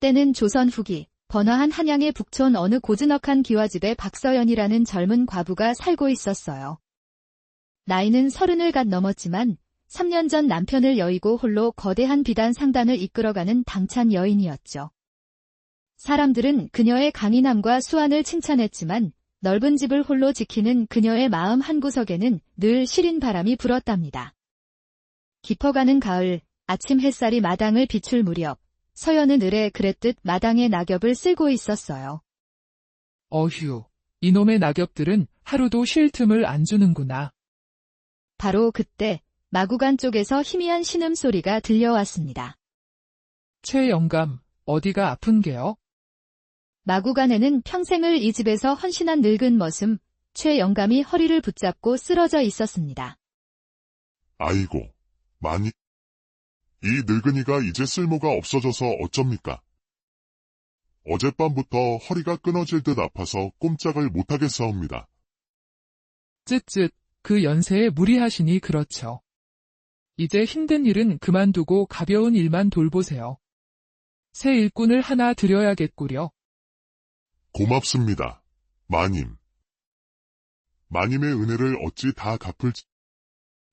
때는 조선 후기, 번화한 한양의 북촌 어느 고즈넉한 기와집에 박서연이라는 젊은 과부가 살고 있었어요. 나이는 30을 갓 넘었지만 3년 전 남편을 여의고 홀로 거대한 비단 상단을 이끌어가는 당찬 여인이었죠. 사람들은 그녀의 강인함과 수완을 칭찬했지만 넓은 집을 홀로 지키는 그녀의 마음 한구석에는 늘 시린 바람이 불었답니다. 깊어가는 가을, 아침 햇살이 마당을 비출 무렵, 서연은 을에 그랬듯 마당에 낙엽을 쓸고 있었어요. 어휴, 이놈의 낙엽들은 하루도 쉴 틈을 안 주는구나. 바로 그때 마구간 쪽에서 희미한 신음소리가 들려왔습니다. 최 영감, 어디가 아픈게요? 마구간에는 평생을 이 집에서 헌신한 늙은 머슴, 최 영감이 허리를 붙잡고 쓰러져 있었습니다. 아이고, 많이. 이 늙은이가 이제 쓸모가 없어져서 어쩝니까? 어젯밤부터 허리가 끊어질 듯 아파서 꼼짝을 못하겠사옵니다. 쯧쯧, 그 연세에 무리하시니 그렇죠. 이제 힘든 일은 그만두고 가벼운 일만 돌보세요. 새 일꾼을 하나 드려야겠구려. 고맙습니다, 마님. 마님의 은혜를 어찌 다 갚을지.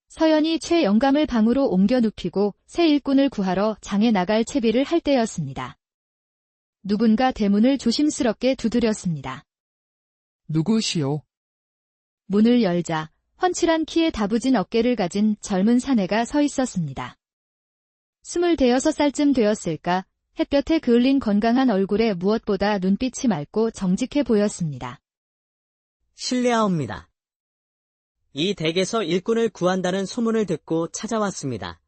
서연이 최 영감을 방으로 옮겨 눕히고 새 일꾼을 구하러 장에 나갈 채비를 할 때였습니다. 누군가 대문을 조심스럽게 두드렸습니다. 누구시오? 문을 열자 훤칠한 키에 다부진 어깨를 가진 젊은 사내가 서 있었습니다. 26살쯤 되었을까, 햇볕에 그을린 건강한 얼굴에 무엇보다 눈빛이 맑고 정직해 보였습니다. 실례하옵니다. 이 댁에서 일꾼을 구한다는 소문을 듣고 찾아왔습니다.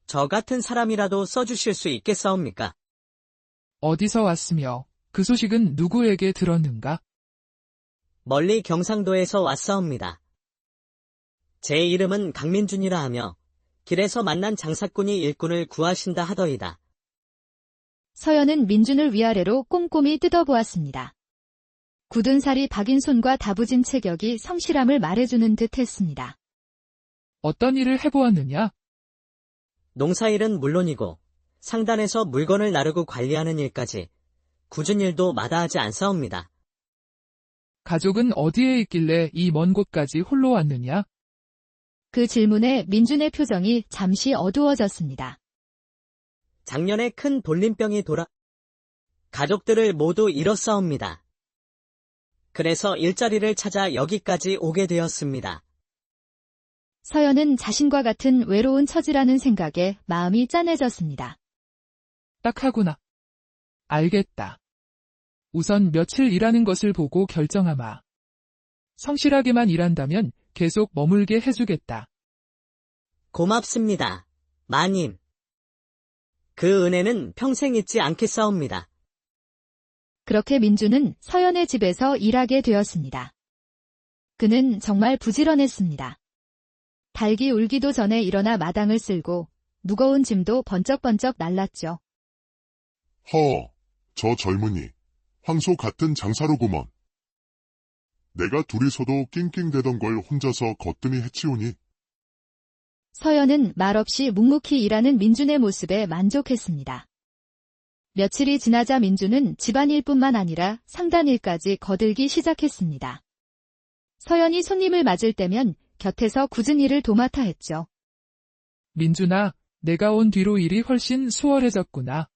저 같은 사람이라도 써주실 수 있겠사옵니까? 어디서 왔으며 그 소식은 누구에게 들었는가? 멀리 경상도에서 왔사옵니다. 제 이름은 강민준이라 하며 길에서 만난 장사꾼이 일꾼을 구하신다 하더이다. 서연은 민준을 위아래로 꼼꼼히 뜯어보았습니다. 굳은 살이 박인 손과 다부진 체격이 성실함을 말해주는 듯 했습니다. 어떤 일을 해보았느냐? 농사일은 물론이고 상단에서 물건을 나르고 관리하는 일까지 굳은 일도 마다하지 않사옵니다. 가족은 어디에 있길래 이 먼 곳까지 홀로 왔느냐? 그 질문에 민준의 표정이 잠시 어두워졌습니다. 작년에 큰 돌림병이 돌아 가족들을 모두 잃었사옵니다. 그래서 일자리를 찾아 여기까지 오게 되었습니다. 서연은 자신과 같은 외로운 처지라는 생각에 마음이 짠해졌습니다. 딱하구나. 알겠다. 우선 며칠 일하는 것을 보고 결정하마. 성실하게만 일한다면 계속 머물게 해주겠다. 고맙습니다, 마님. 그 은혜는 평생 잊지 않겠사옵니다. 그렇게 민준은 서연의 집에서 일하게 되었습니다. 그는 정말 부지런했습니다. 닭이 울기도 전에 일어나 마당을 쓸고 무거운 짐도 번쩍번쩍 날랐죠. 저 젊은이, 황소 같은 장사로구먼. 내가 둘이서도 낑낑대던 걸 혼자서 거뜬히 해치우니. 서연은 말없이 묵묵히 일하는 민준의 모습에 만족했습니다. 며칠이 지나자 민준은 집안일뿐만 아니라 상단일까지 거들기 시작했습니다. 서연이 손님을 맞을 때면 곁에서 굳은 일을 도맡아 했죠. 민준아, 내가 온 뒤로 일이 훨씬 수월해졌구나.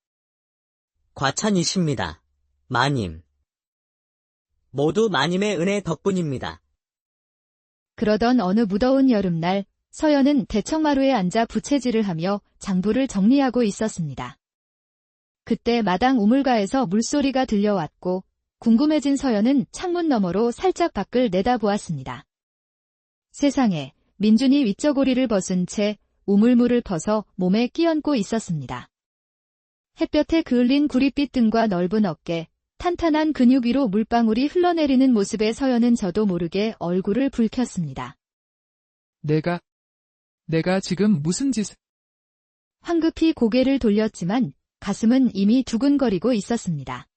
과찬이십니다, 마님. 모두 마님의 은혜 덕분입니다. 그러던 어느 무더운 여름날, 서연은 대청마루에 앉아 부채질을 하며 장부를 정리하고 있었습니다. 그때 마당 우물가에서 물소리가 들려왔고 궁금해진 서연은 창문 너머로 살짝 밖을 내다보았습니다. 세상에, 민준이 윗저고리를 벗은 채 우물물을 퍼서 몸에 끼얹고 있었습니다. 햇볕에 그을린 구릿빛 등과 넓은 어깨, 탄탄한 근육 위로 물방울이 흘러내리는 모습에 서연은 저도 모르게 얼굴을 붉혔습니다. 내가 지금 무슨 짓을... 황급히 고개를 돌렸지만 가슴은 이미 두근거리고 있었습니다.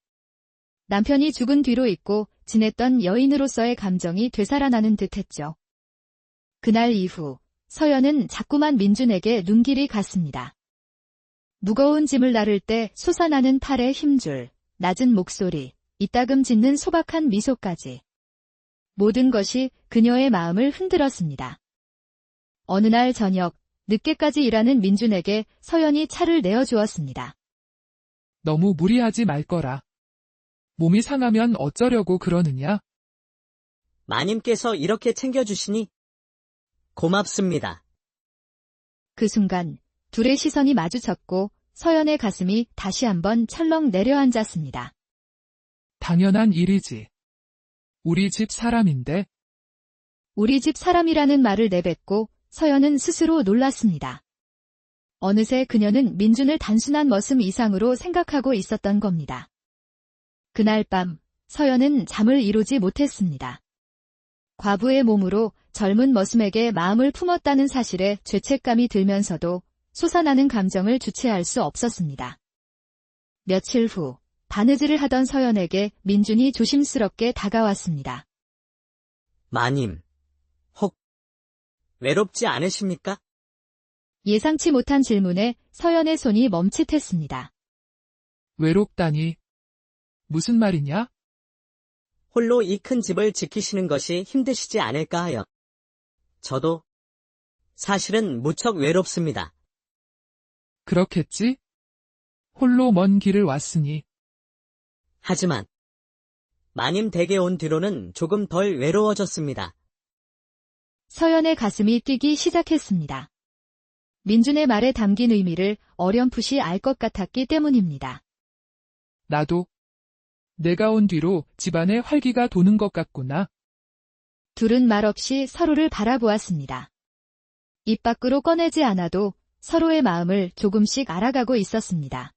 남편이 죽은 뒤로 잊고 지냈던 여인으로서의 감정이 되살아나는 듯했죠. 그날 이후 서연은 자꾸만 민준에게 눈길이 갔습니다. 무거운 짐을 나를 때 솟아나는 팔의 힘줄, 낮은 목소리, 이따금 짓는 소박한 미소까지. 모든 것이 그녀의 마음을 흔들었습니다. 어느 날 저녁, 늦게까지 일하는 민준에게 서연이 차를 내어주었습니다. 너무 무리하지 말거라. 몸이 상하면 어쩌려고 그러느냐? 마님께서 이렇게 챙겨주시니 고맙습니다. 그 순간 둘의 시선이 마주쳤고 서연의 가슴이 다시 한번 철렁 내려앉았습니다. 당연한 일이지. 우리 집 사람인데. 우리 집 사람이라는 말을 내뱉고 서연은 스스로 놀랐습니다. 어느새 그녀는 민준을 단순한 머슴 이상으로 생각하고 있었던 겁니다. 그날 밤 서연은 잠을 이루지 못했습니다. 과부의 몸으로 젊은 머슴에게 마음을 품었다는 사실에 죄책감이 들면서도 솟아나는 감정을 주체할 수 없었습니다. 며칠 후 바느질을 하던 서연에게 민준이 조심스럽게 다가왔습니다. 마님, 혹 외롭지 않으십니까? 예상치 못한 질문에 서연의 손이 멈칫했습니다. 외롭다니. 무슨 말이냐? 홀로 이 큰 집을 지키시는 것이 힘드시지 않을까 하여. 저도 사실은 무척 외롭습니다. 그렇겠지? 홀로 먼 길을 왔으니. 하지만 마님 댁에 온 뒤로는 조금 덜 외로워졌습니다. 서연의 가슴이 뛰기 시작했습니다. 민준의 말에 담긴 의미를 어렴풋이 알 것 같았기 때문입니다. 나도. 내가 온 뒤로 집안에 활기가 도는 것 같구나. 둘은 말없이 서로를 바라보았습니다. 입 밖으로 꺼내지 않아도 서로의 마음을 조금씩 알아가고 있었습니다.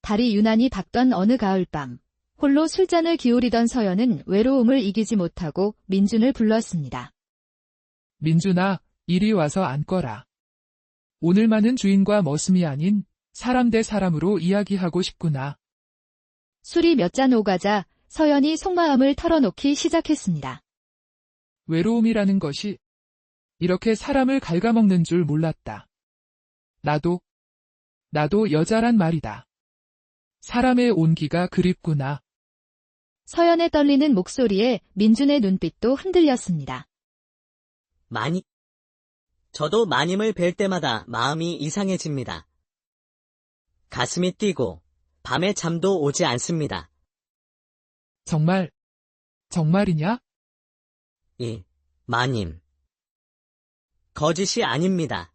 달이 유난히 밝던 어느 가을밤, 홀로 술잔을 기울이던 서연은 외로움을 이기지 못하고 민준을 불렀습니다. 민준아, 이리 와서 앉거라. 오늘만은 주인과 머슴이 아닌 사람 대 사람으로 이야기하고 싶구나. 술이 몇 잔 오가자 서연이 속마음을 털어놓기 시작했습니다. 외로움이라는 것이 이렇게 사람을 갉아먹는 줄 몰랐다. 나도 여자란 말이다. 사람의 온기가 그립구나. 서연의 떨리는 목소리에 민준의 눈빛도 흔들렸습니다. 저도 마님을 뵐 때마다 마음이 이상해집니다. 가슴이 뛰고 밤에 잠도 오지 않습니다. 정말이냐? 마님. 거짓이 아닙니다.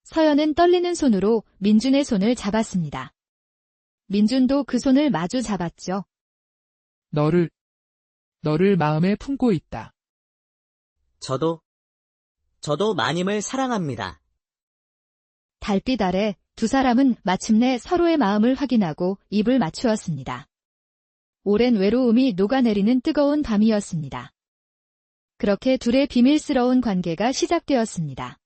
서연은 떨리는 손으로 민준의 손을 잡았습니다. 민준도 그 손을 마주 잡았죠. 너를 마음에 품고 있다. 저도 마님을 사랑합니다. 달빛 아래 두 사람은 마침내 서로의 마음을 확인하고 입을 맞추었습니다. 오랜 외로움이 녹아내리는 뜨거운 밤이었습니다. 그렇게 둘의 비밀스러운 관계가 시작되었습니다.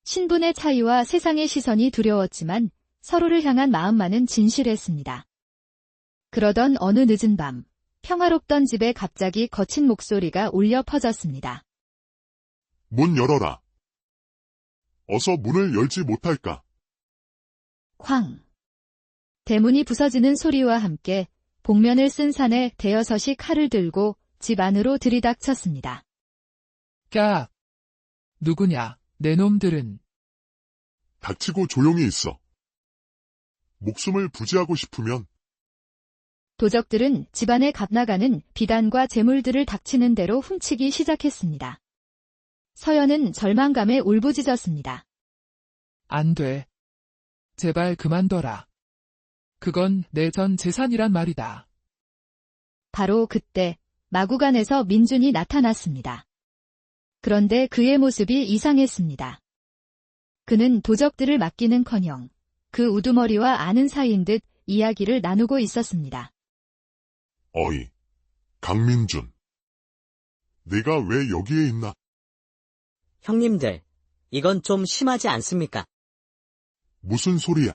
신분의 차이와 세상의 시선이 두려웠지만 서로를 향한 마음만은 진실했습니다. 그러던 어느 늦은 밤, 평화롭던 집에 갑자기 거친 목소리가 울려 퍼졌습니다. 문 열어라. 어서 문을 열지 못할까? 쾅! 대문이 부서지는 소리와 함께 복면을 쓴 사내 대여섯이 칼을 들고 집 안으로 들이닥쳤습니다. 까! 누구냐, 내 놈들은. 닥치고 조용히 있어. 목숨을 부지하고 싶으면 도적들은 집안에 갓나가는 비단과 재물들을 닥치는 대로 훔치기 시작했습니다. 서연은 절망감에 울부짖었습니다. 안 돼. 제발 그만둬라. 그건 내 전 재산이란 말이다. 바로 그때 마구간에서 민준이 나타났습니다. 그런데 그의 모습이 이상했습니다. 그는 도적들을 맡기는커녕 그 우두머리와 아는 사이인 듯 이야기를 나누고 있었습니다. 어이, 강민준. 내가 왜 여기에 있나? 형님들, 이건 좀 심하지 않습니까? 무슨 소리야?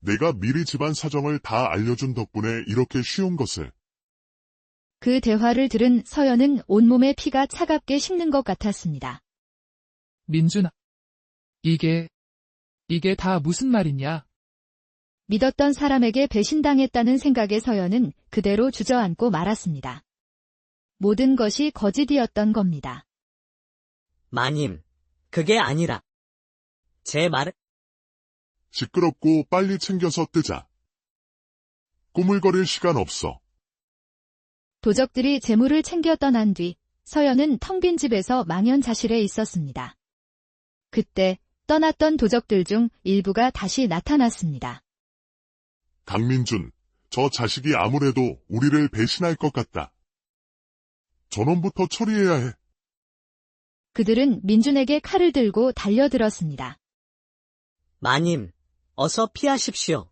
내가 미리 집안 사정을 다 알려준 덕분에 이렇게 쉬운 것을. 그 대화를 들은 서연은 온몸에 피가 차갑게 식는 것 같았습니다. 민준아. 이게 다 무슨 말이냐? 믿었던 사람에게 배신당했다는 생각에 서연은 그대로 주저앉고 말았습니다. 모든 것이 거짓이었던 겁니다. 마님, 그게 아니라. 제 말은 시끄럽고 빨리 챙겨서 뜨자. 꾸물거릴 시간 없어. 도적들이 재물을 챙겨 떠난 뒤 서연은 텅 빈 집에서 망연자실해 있었습니다. 그때 떠났던 도적들 중 일부가 다시 나타났습니다. 강민준, 저 자식이 아무래도 우리를 배신할 것 같다. 저놈부터 처리해야 해. 그들은 민준에게 칼을 들고 달려들었습니다. 마님, 어서 피하십시오.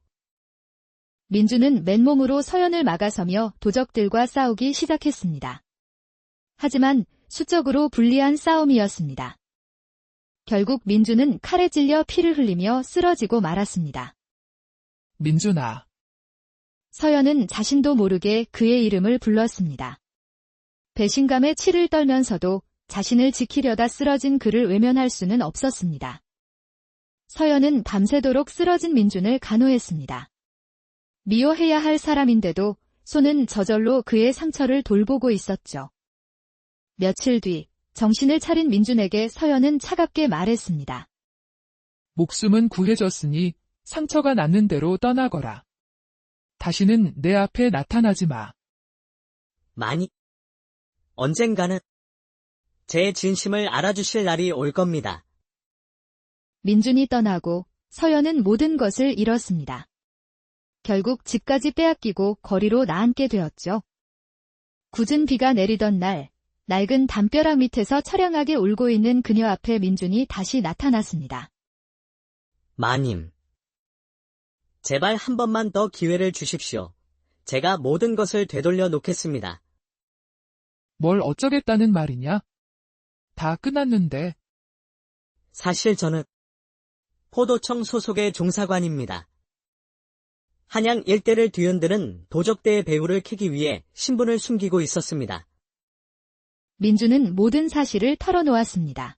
민준은 맨몸으로 서연을 막아서며 도적들과 싸우기 시작했습니다. 하지만 수적으로 불리한 싸움이었습니다. 결국 민준은 칼에 찔려 피를 흘리며 쓰러지고 말았습니다. 민준아, 서연은 자신도 모르게 그의 이름을 불렀습니다. 배신감에 치를 떨면서도 자신을 지키려다 쓰러진 그를 외면할 수는 없었습니다. 서연은 밤새도록 쓰러진 민준을 간호했습니다. 미워해야 할 사람인데도 손은 저절로 그의 상처를 돌보고 있었죠. 며칠 뒤 정신을 차린 민준에게 서연은 차갑게 말했습니다. 목숨은 구해졌으니 상처가 낫는 대로 떠나거라. 다시는 내 앞에 나타나지 마. 마님, 언젠가는 제 진심을 알아주실 날이 올 겁니다. 민준이 떠나고 서연은 모든 것을 잃었습니다. 결국 집까지 빼앗기고 거리로 나앉게 되었죠. 궂은 비가 내리던 날, 낡은 담벼락 밑에서 처량하게 울고 있는 그녀 앞에 민준이 다시 나타났습니다. 마님, 제발 한 번만 더 기회를 주십시오. 제가 모든 것을 되돌려 놓겠습니다. 뭘 어쩌겠다는 말이냐? 다 끝났는데. 사실 저는 포도청 소속의 종사관입니다. 한양 일대를 뒤흔드는 도적대의 배후를 캐기 위해 신분을 숨기고 있었습니다. 민준은 모든 사실을 털어놓았습니다.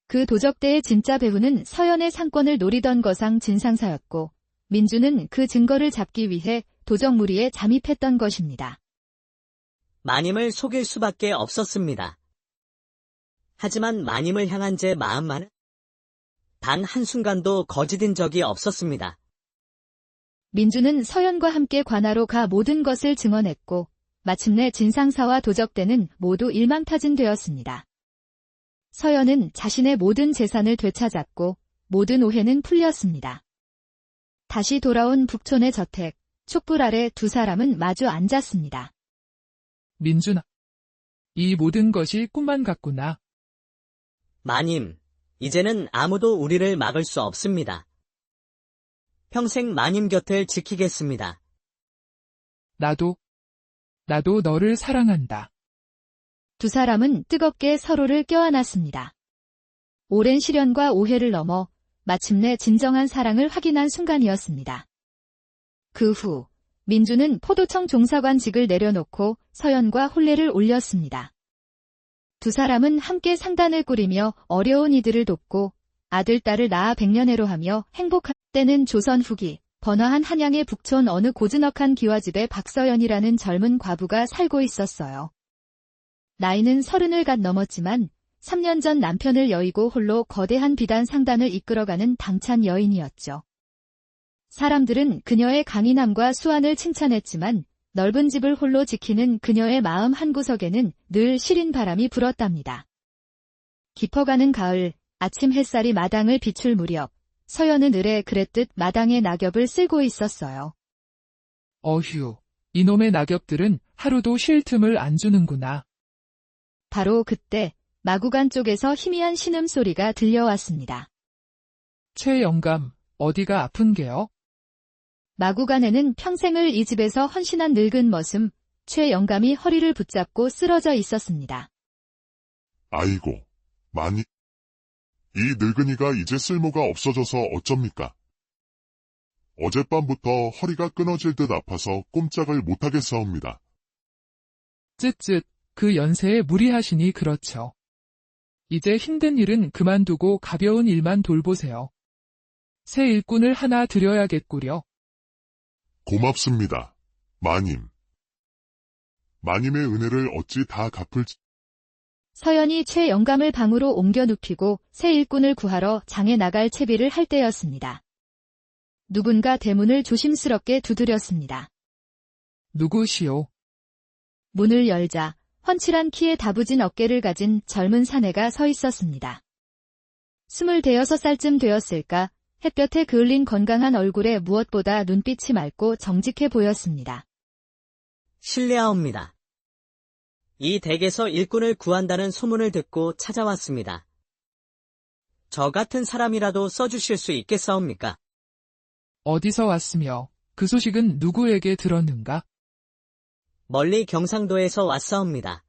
그 도적대의 진짜 배후는 서연의 상권을 노리던 거상 진상사였고, 민준은 그 증거를 잡기 위해 도적무리에 잠입했던 것입니다. 마님을 속일 수밖에 없었습니다. 하지만 마님을 향한 제 마음만은 단 한순간도 거짓인 적이 없었습니다. 민준은 서연과 함께 관하로 가 모든 것을 증언했고, 마침내 진상사와 도적대는 모두 일망타진되었습니다. 서연은 자신의 모든 재산을 되찾았고, 모든 오해는 풀렸습니다. 다시 돌아온 북촌의 저택, 촛불 아래 두 사람은 마주 앉았습니다. 민준아, 이 모든 것이 꿈만 같구나. 마님, 이제는 아무도 우리를 막을 수 없습니다. 평생 마님 곁을 지키겠습니다. 나도 너를 사랑한다. 두 사람은 뜨겁게 서로를 껴안았습니다. 오랜 시련과 오해를 넘어 마침내 진정한 사랑을 확인한 순간이었습니다. 그 후 민준은 포도청 종사관직을 내려놓고 서연과 혼례를 올렸습니다. 두 사람은 함께 상단을 꾸리며 어려운 이들을 돕고 아들, 딸을 낳아 백년해로 하며 행복한 때는 조선 후기 번화한 한양의 북촌 어느 고즈넉한 기와집에 박서연이라는 젊은 과부가 살고 있었어요. 나이는 30을 갓 넘었지만 3년 전 남편을 여의고 홀로 거대한 비단 상단을 이끌어가는 당찬 여인이었죠. 사람들은 그녀의 강인함과 수완을 칭찬했지만 넓은 집을 홀로 지키는 그녀의 마음 한구석에는 늘 시린 바람이 불었답니다. 깊어가는 가을, 아침 햇살이 마당을 비출 무렵, 서연은 을에 그랬듯 마당에 낙엽을 쓸고 있었어요. 어휴, 이놈의 낙엽들은 하루도 쉴 틈을 안 주는구나. 바로 그때 마구간 쪽에서 희미한 신음소리가 들려왔습니다. 최 영감, 어디가 아픈 게요? 마구간에는 평생을 이 집에서 헌신한 늙은 머슴, 최 영감이 허리를 붙잡고 쓰러져 있었습니다. 아이고, 많이. 이 늙은이가 이제 쓸모가 없어져서 어쩝니까? 어젯밤부터 허리가 끊어질 듯 아파서 꼼짝을 못하겠사옵니다. 쯧쯧, 그 연세에 무리하시니 그렇죠. 이제 힘든 일은 그만두고 가벼운 일만 돌보세요. 새 일꾼을 하나 들여야겠구려. 고맙습니다. 마님. 마님의 은혜를 어찌 다 갚을지. 서연이 최 영감을 방으로 옮겨 눕히고 새 일꾼을 구하러 장에 나갈 채비를 할 때였습니다. 누군가 대문을 조심스럽게 두드렸습니다. 누구시오? 문을 열자 훤칠한 키에 다부진 어깨를 가진 젊은 사내가 서 있었습니다. 26살쯤 되었을까 햇볕에 그을린 건강한 얼굴에 무엇보다 눈빛이 맑고 정직해 보였습니다. 실례하옵니다. 이 댁에서 일꾼을 구한다는 소문을 듣고 찾아왔습니다. 저 같은 사람이라도 써주실 수 있겠사옵니까? 어디서 왔으며 그 소식은 누구에게 들었는가? 멀리 경상도에서 왔사옵니다.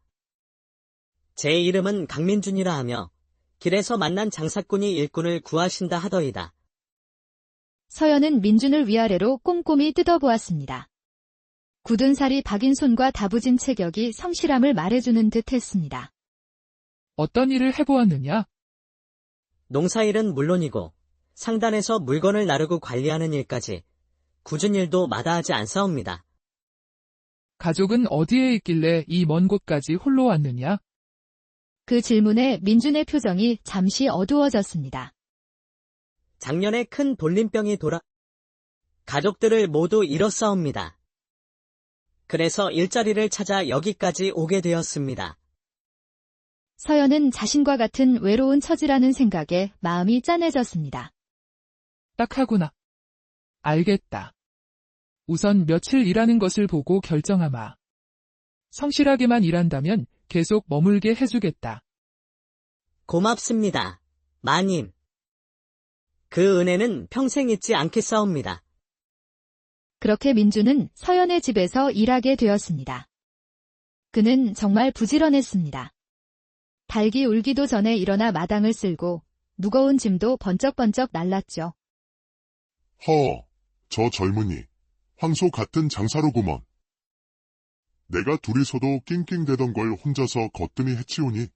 제 이름은 강민준이라 하며 길에서 만난 장사꾼이 일꾼을 구하신다 하더이다. 서연은 민준을 위아래로 꼼꼼히 뜯어보았습니다. 굳은 살이 박인 손과 다부진 체격이 성실함을 말해주는 듯 했습니다. 어떤 일을 해보았느냐? 농사일은 물론이고 상단에서 물건을 나르고 관리하는 일까지 굳은 일도 마다하지 않사옵니다. 가족은 어디에 있길래 이 먼 곳까지 홀로 왔느냐? 그 질문에 민준의 표정이 잠시 어두워졌습니다. 작년에 큰 돌림병이 돌아 가족들을 모두 잃었사옵니다. 그래서 일자리를 찾아 여기까지 오게 되었습니다. 서연은 자신과 같은 외로운 처지라는 생각에 마음이 짠해졌습니다. 딱하구나. 알겠다. 우선 며칠 일하는 것을 보고 결정하마. 성실하게만 일한다면 계속 머물게 해주겠다. 고맙습니다. 마님. 그 은혜는 평생 잊지 않겠사옵니다. 그렇게 민준은 서연의 집에서 일하게 되었습니다. 그는 정말 부지런했습니다. 닭이 울기도 전에 일어나 마당을 쓸고 무거운 짐도 번쩍번쩍 날랐죠. 저 젊은이. 황소 같은 장사로구먼. 내가 둘이서도 낑낑대던 걸 혼자서 거뜬히 해치우니.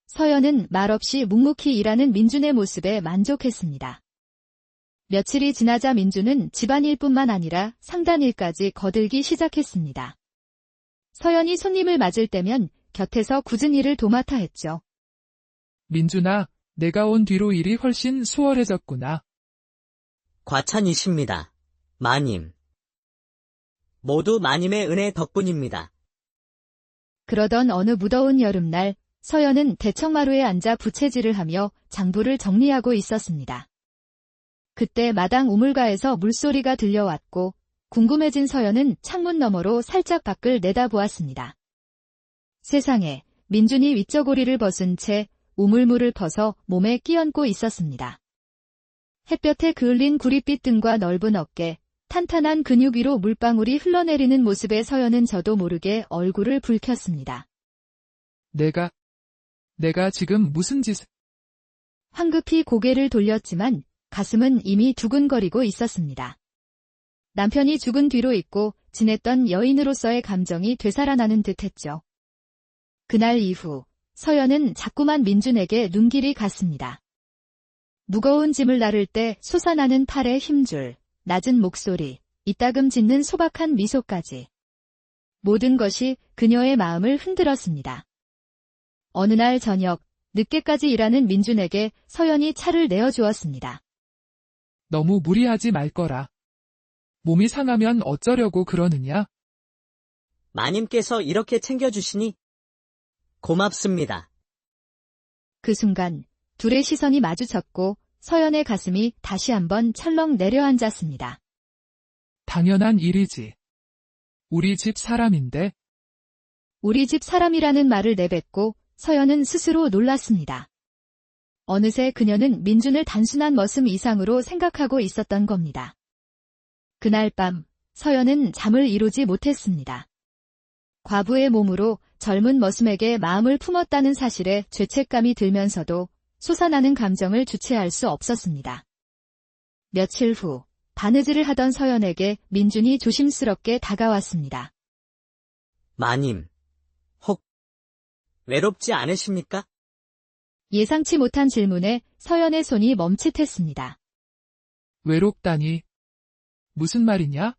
서연은 말없이 묵묵히 일하는 민준의 모습에 만족했습니다. 며칠이 지나자 민준은 집안일뿐만 아니라 상단일까지 거들기 시작했습니다. 서연이 손님을 맞을 때면 곁에서 굳은 일을 도맡아 했죠. 민준아, 내가 온 뒤로 일이 훨씬 수월해졌구나. 과찬이십니다. 마님. 모두 마님의 은혜 덕분입니다. 그러던 어느 무더운 여름날 서연은 대청마루에 앉아 부채질을 하며 장부를 정리하고 있었습니다. 그때 마당 우물가에서 물소리가 들려왔고 궁금해진 서연은 창문 너머로 살짝 밖을 내다보았습니다. 세상에, 민준이 윗저고리를 벗은 채 우물물을 퍼서 몸에 끼얹고 있었습니다. 햇볕에 그을린 구릿빛 등과 넓은 어깨, 탄탄한 근육 위로 물방울이 흘러내리는 모습에 서연은 저도 모르게 얼굴을 붉혔습니다. 내가 지금 무슨 짓을... 황급히 고개를 돌렸지만 가슴은 이미 두근거리고 있었습니다. 남편이 죽은 뒤로 잊고 지냈던 여인으로서의 감정이 되살아나는 듯했죠. 그날 이후 서연은 자꾸만 민준에게 눈길이 갔습니다. 무거운 짐을 나를 때 솟아나는 팔의 힘줄, 낮은 목소리, 이따금 짓는 소박한 미소까지. 모든 것이 그녀의 마음을 흔들었습니다. 어느 날 저녁, 늦게까지 일하는 민준에게 서연이 차를 내어주었습니다. 너무 무리하지 말거라. 몸이 상하면 어쩌려고 그러느냐? 마님께서 이렇게 챙겨주시니 고맙습니다. 그 순간 둘의 시선이 마주쳤고 서연의 가슴이 다시 한번 철렁 내려앉았습니다. 당연한 일이지. 우리 집 사람인데. 우리 집 사람이라는 말을 내뱉고 서연은 스스로 놀랐습니다. 어느새 그녀는 민준을 단순한 머슴 이상으로 생각하고 있었던 겁니다. 그날 밤 서연은 잠을 이루지 못했습니다. 과부의 몸으로 젊은 머슴에게 마음을 품었다는 사실에 죄책감이 들면서도 솟아나는 감정을 주체할 수 없었습니다. 며칠 후 바느질을 하던 서연에게 민준이 조심스럽게 다가왔습니다. 마님, 혹 외롭지 않으십니까? 예상치 못한 질문에 서연의 손이 멈칫했습니다. 외롭다니. 무슨 말이냐?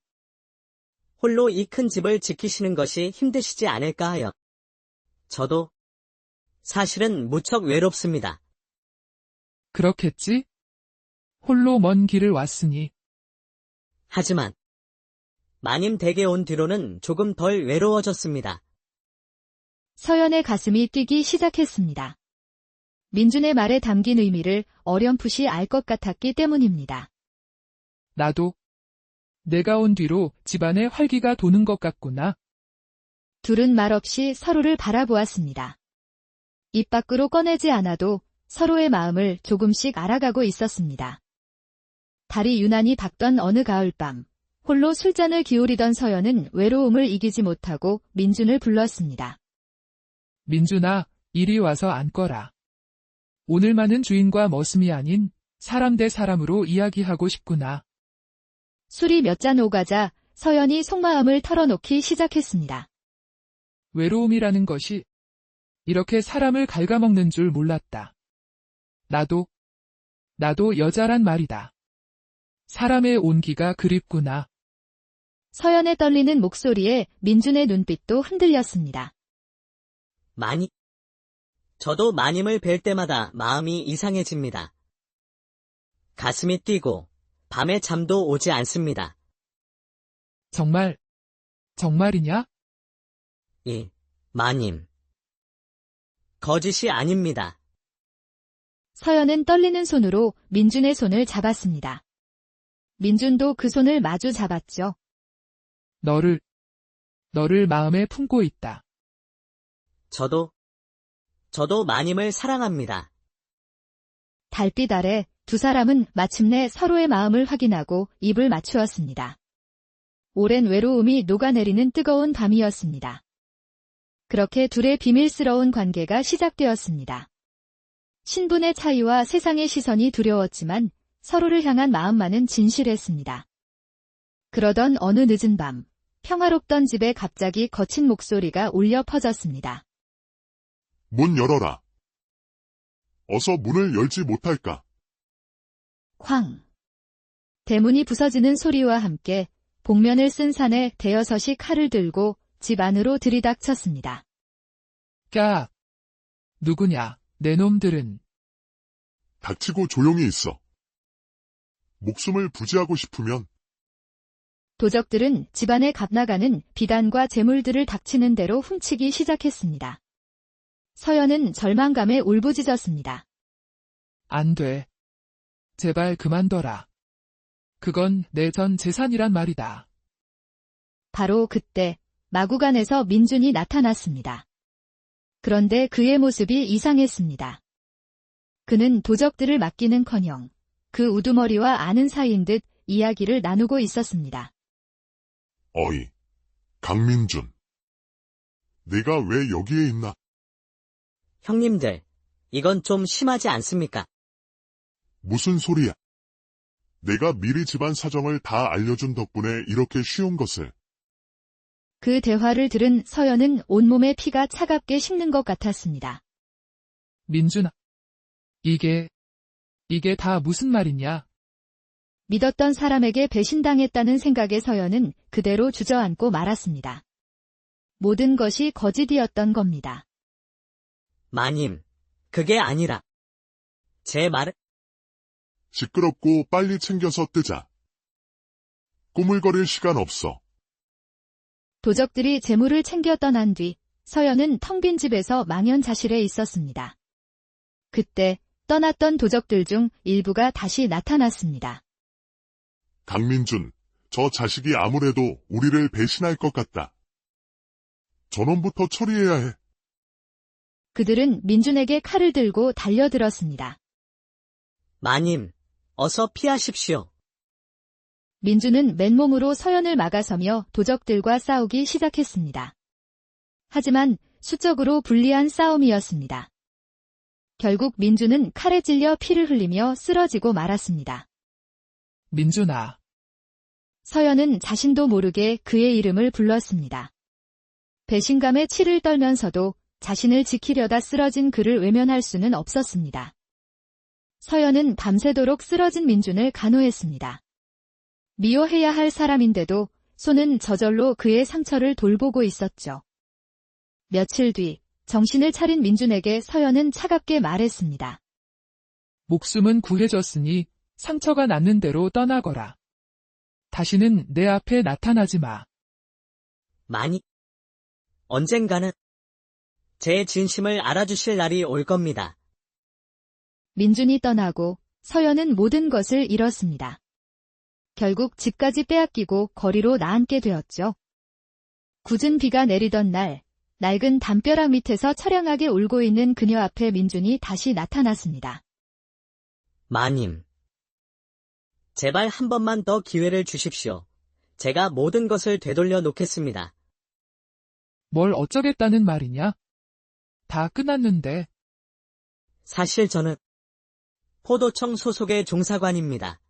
홀로 이 큰 집을 지키시는 것이 힘드시지 않을까 하여. 저도 사실은 무척 외롭습니다. 그렇겠지? 홀로 먼 길을 왔으니. 하지만 마님 댁에 온 뒤로는 조금 덜 외로워졌습니다. 서연의 가슴이 뛰기 시작했습니다. 민준의 말에 담긴 의미를 어렴풋이 알 것 같았기 때문입니다. 나도. 내가 온 뒤로 집안에 활기가 도는 것 같구나. 둘은 말없이 서로를 바라보았습니다. 입 밖으로 꺼내지 않아도 서로의 마음을 조금씩 알아가고 있었습니다. 달이 유난히 밝던 어느 가을밤, 홀로 술잔을 기울이던 서연은 외로움을 이기지 못하고 민준을 불렀습니다. 민준아, 이리 와서 앉거라. 오늘만은 주인과 머슴이 아닌 사람 대 사람으로 이야기하고 싶구나. 술이 몇 잔 오가자 서연이 속마음을 털어놓기 시작했습니다. 외로움이라는 것이 이렇게 사람을 갉아먹는 줄 몰랐다. 나도 여자란 말이다. 사람의 온기가 그립구나. 서연의 떨리는 목소리에 민준의 눈빛도 흔들렸습니다. 저도 마님을 뵐 때마다 마음이 이상해집니다. 가슴이 뛰고 밤에 잠도 오지 않습니다. 정말이냐? 마님. 거짓이 아닙니다. 서연은 떨리는 손으로 민준의 손을 잡았습니다. 민준도 그 손을 마주 잡았죠. 너를 마음에 품고 있다. 저도 마님을 사랑합니다. 달빛 아래 두 사람은 마침내 서로의 마음을 확인하고 입을 맞추었습니다. 오랜 외로움이 녹아내리는 뜨거운 밤이었습니다. 그렇게 둘의 비밀스러운 관계가 시작되었습니다. 신분의 차이와 세상의 시선이 두려웠지만 서로를 향한 마음만은 진실했습니다. 그러던 어느 늦은 밤, 평화롭던 집에 갑자기 거친 목소리가 울려 퍼졌습니다. 문 열어라. 어서 문을 열지 못할까? 쾅! 대문이 부서지는 소리와 함께 복면을 쓴 사내 대여섯이 칼을 들고 집 안으로 들이닥쳤습니다. 까! 누구냐, 내 놈들은. 닥치고 조용히 있어. 목숨을 부지하고 싶으면 도적들은 집안에 갓나가는 비단과 재물들을 닥치는 대로 훔치기 시작했습니다. 서연은 절망감에 울부짖었습니다. 안 돼. 제발 그만둬라. 그건 내 전 재산이란 말이다. 바로 그때 마구간에서 민준이 나타났습니다. 그런데 그의 모습이 이상했습니다. 그는 도적들을 맡기는커녕 그 우두머리와 아는 사이인 듯 이야기를 나누고 있었습니다. 어이, 강민준. 네가 왜 여기에 있나? 형님들, 이건 좀 심하지 않습니까? 무슨 소리야? 내가 미리 집안 사정을 다 알려준 덕분에 이렇게 쉬운 것을. 그 대화를 들은 서연은 온몸에 피가 차갑게 식는 것 같았습니다. 민준아. 이게 다 무슨 말이냐? 믿었던 사람에게 배신당했다는 생각에 서연은 그대로 주저앉고 말았습니다. 모든 것이 거짓이었던 겁니다. 마님, 그게 아니라 제 말은 시끄럽고 빨리 챙겨서 뜨자. 꾸물거릴 시간 없어. 도적들이 재물을 챙겨 떠난 뒤 서연은 텅 빈 집에서 망연자실해 있었습니다. 그때 떠났던 도적들 중 일부가 다시 나타났습니다. 강민준, 저 자식이 아무래도 우리를 배신할 것 같다. 저놈부터 처리해야 해. 그들은 민준에게 칼을 들고 달려들었습니다. 마님, 어서 피하십시오. 민준은 맨몸으로 서연을 막아서며 도적들과 싸우기 시작했습니다. 하지만 수적으로 불리한 싸움이었습니다. 결국 민준은 칼에 찔려 피를 흘리며 쓰러지고 말았습니다. 민준아. 서연은 자신도 모르게 그의 이름을 불렀습니다. 배신감에 치를 떨면서도 자신을 지키려다 쓰러진 그를 외면할 수는 없었습니다. 서연은 밤새도록 쓰러진 민준을 간호했습니다. 미워해야 할 사람인데도 손은 저절로 그의 상처를 돌보고 있었죠. 며칠 뒤 정신을 차린 민준에게 서연은 차갑게 말했습니다. 목숨은 구해졌으니 상처가 낫는 대로 떠나거라. 다시는 내 앞에 나타나지 마. 많이. 언젠가는 제 진심을 알아주실 날이 올 겁니다. 민준이 떠나고 서연은 모든 것을 잃었습니다. 결국 집까지 빼앗기고 거리로 나앉게 되었죠. 궂은 비가 내리던 날, 낡은 담벼락 밑에서 처량하게 울고 있는 그녀 앞에 민준이 다시 나타났습니다. 마님. 제발 한 번만 더 기회를 주십시오. 제가 모든 것을 되돌려 놓겠습니다. 뭘 어쩌겠다는 말이냐? 다 끝났는데. 사실 저는 포도청 소속의 종사관입니다.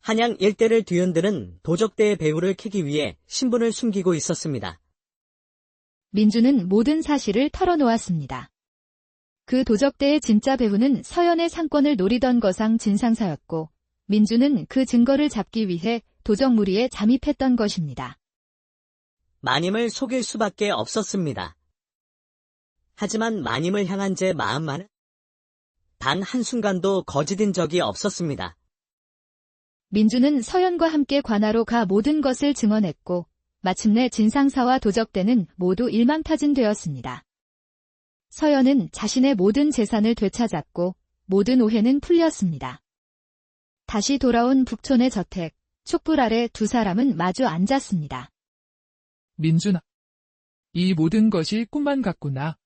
한양 일대를 뒤흔드는 도적대의 배후를 캐기 위해 신분을 숨기고 있었습니다. 민준은 모든 사실을 털어놓았습니다. 그 도적대의 진짜 배후는 서연의 상권을 노리던 거상 진상사였고, 민준은 그 증거를 잡기 위해 도적 무리에 잠입했던 것입니다. 마님을 속일 수밖에 없었습니다. 하지만 마님을 향한 제 마음만은 단 한순간도 거짓인 적이 없었습니다. 민준은 서연과 함께 관하로 가 모든 것을 증언했고, 마침내 진상사와 도적대는 모두 일망타진되었습니다. 서연은 자신의 모든 재산을 되찾았고, 모든 오해는 풀렸습니다. 다시 돌아온 북촌의 저택, 촛불 아래 두 사람은 마주 앉았습니다. 민준아. 이 모든 것이 꿈만 같구나.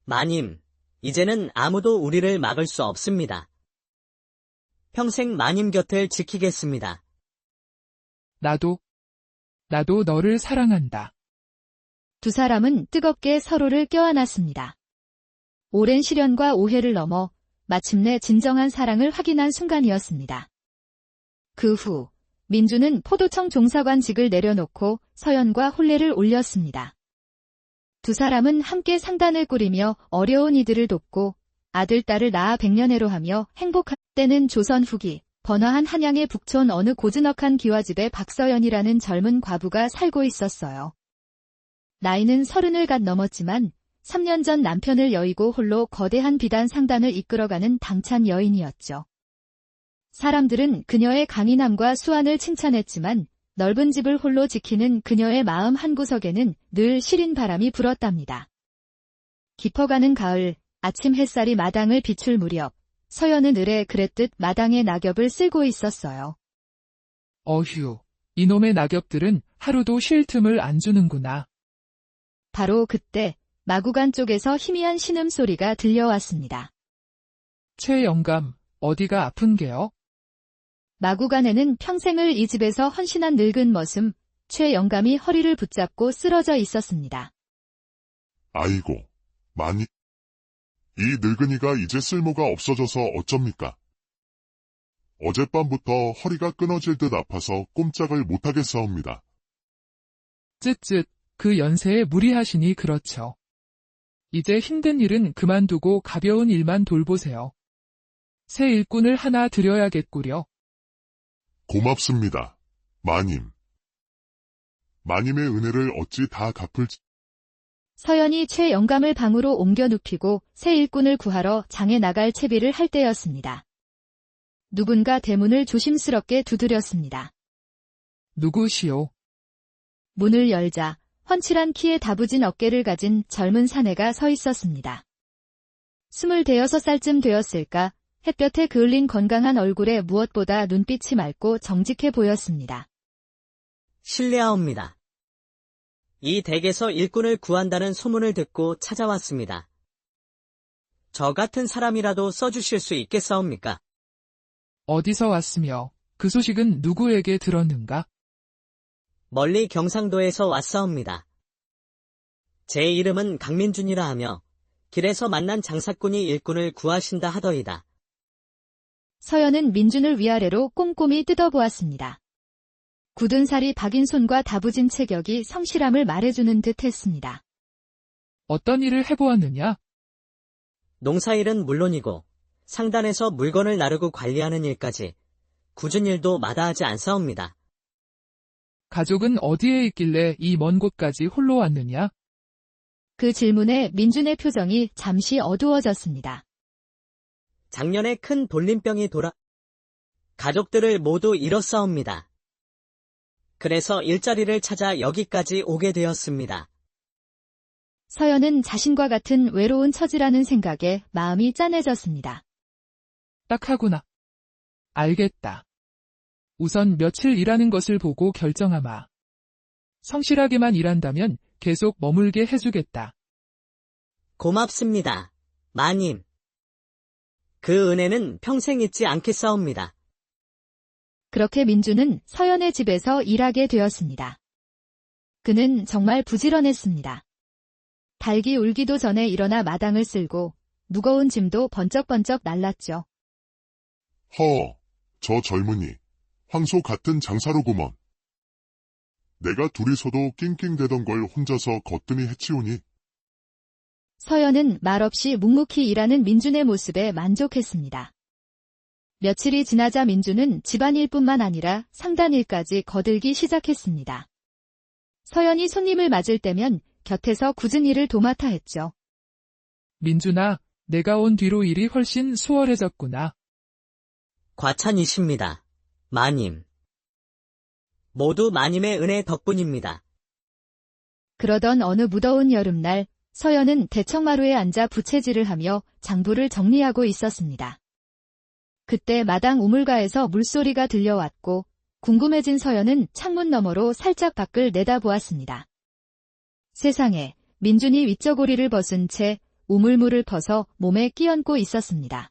마님, 이제는 아무도 우리를 막을 수 없습니다. 평생 마님 곁을 지키겠습니다. 나도 너를 사랑한다. 두 사람은 뜨겁게 서로를 껴안았습니다. 오랜 시련과 오해를 넘어 마침내 진정한 사랑을 확인한 순간이었습니다. 그 후 민준은 포도청 종사관직을 내려놓고 서연과 혼례를 올렸습니다. 두 사람은 함께 상단을 꾸리며 어려운 이들을 돕고 아들, 딸을 낳아 백년해로하며 행복한 때는 조선 후기 번화한 한양의 북촌 어느 고즈넉한 기와집에 박서연이라는 젊은 과부가 살고 있었어요. 나이는 30을 갓 넘었지만 3년 전 남편을 여의고 홀로 거대한 비단 상단을 이끌어가는 당찬 여인이었죠. 사람들은 그녀의 강인함과 수완을 칭찬했지만 넓은 집을 홀로 지키는 그녀의 마음 한구석에는 늘 시린 바람이 불었답니다. 깊어가는 가을, 아침 햇살이 마당을 비출 무렵, 서연은 을에 그랬듯 마당에 낙엽을 쓸고 있었어요. 어휴, 이놈의 낙엽들은 하루도 쉴 틈을 안 주는구나. 바로 그때 마구간 쪽에서 희미한 신음소리가 들려왔습니다. 최 영감, 어디가 아픈 게요? 마구간에는 평생을 이 집에서 헌신한 늙은 머슴, 최 영감이 허리를 붙잡고 쓰러져 있었습니다. 아이고, 많이. 이 늙은이가 이제 쓸모가 없어져서 어쩝니까? 어젯밤부터 허리가 끊어질 듯 아파서 꼼짝을 못하겠사옵니다. 쯧쯧, 그 연세에 무리하시니 그렇죠. 이제 힘든 일은 그만두고 가벼운 일만 돌보세요. 새 일꾼을 하나 드려야겠구려. 고맙습니다, 마님. 마님의 은혜를 어찌 다 갚을지. 서연이 최 영감을 방으로 옮겨 눕히고 새 일꾼을 구하러 장에 나갈 채비를 할 때였습니다. 누군가 대문을 조심스럽게 두드렸습니다. 누구시오? 문을 열자 훤칠한 키에 다부진 어깨를 가진 젊은 사내가 서 있었습니다. 26살쯤 되었을까, 햇볕에 그을린 건강한 얼굴에 무엇보다 눈빛이 맑고 정직해 보였습니다. 실례하옵니다. 이 댁에서 일꾼을 구한다는 소문을 듣고 찾아왔습니다. 저 같은 사람이라도 써주실 수 있겠사옵니까? 어디서 왔으며 그 소식은 누구에게 들었는가? 멀리 경상도에서 왔사옵니다. 제 이름은 강민준이라 하며 길에서 만난 장사꾼이 일꾼을 구하신다 하더이다. 서연은 민준을 위아래로 꼼꼼히 뜯어보았습니다. 굳은 살이 박인 손과 다부진 체격이 성실함을 말해주는 듯 했습니다. 어떤 일을 해보았느냐? 농사일은 물론이고 상단에서 물건을 나르고 관리하는 일까지 굳은 일도 마다하지 않사옵니다. 가족은 어디에 있길래 이 먼 곳까지 홀로 왔느냐? 그 질문에 민준의 표정이 잠시 어두워졌습니다. 작년에 큰 돌림병이 돌아 가족들을 모두 잃었사옵니다. 그래서 일자리를 찾아 여기까지 오게 되었습니다. 서연은 자신과 같은 외로운 처지라는 생각에 마음이 짠해졌습니다. 딱하구나. 알겠다. 우선 며칠 일하는 것을 보고 결정하마. 성실하게만 일한다면 계속 머물게 해주겠다. 고맙습니다, 마님. 그 은혜는 평생 잊지 않겠사옵니다. 그렇게 민준은 서연의 집에서 일하게 되었습니다. 그는 정말 부지런했습니다. 닭이 울기도 전에 일어나 마당을 쓸고 무거운 짐도 번쩍번쩍 날랐죠. 저 젊은이, 황소 같은 장사로구먼. 내가 둘이서도 낑낑대던 걸 혼자서 거뜬히 해치우니. 서연은 말없이 묵묵히 일하는 민준의 모습에 만족했습니다. 며칠이 지나자 민준은 집안일뿐만 아니라 상단일까지 거들기 시작했습니다. 서연이 손님을 맞을 때면 곁에서 굳은 일을 도맡아 했죠. 민준아, 내가 온 뒤로 일이 훨씬 수월해졌구나. 과찬이십니다, 마님. 모두 마님의 은혜 덕분입니다. 그러던 어느 무더운 여름날 서연은 대청마루에 앉아 부채질을 하며 장부를 정리하고 있었습니다. 그때 마당 우물가에서 물소리가 들려왔고 궁금해진 서연은 창문 너머로 살짝 밖을 내다보았습니다. 세상에, 민준이 윗저고리를 벗은 채 우물물을 퍼서 몸에 끼얹고 있었습니다.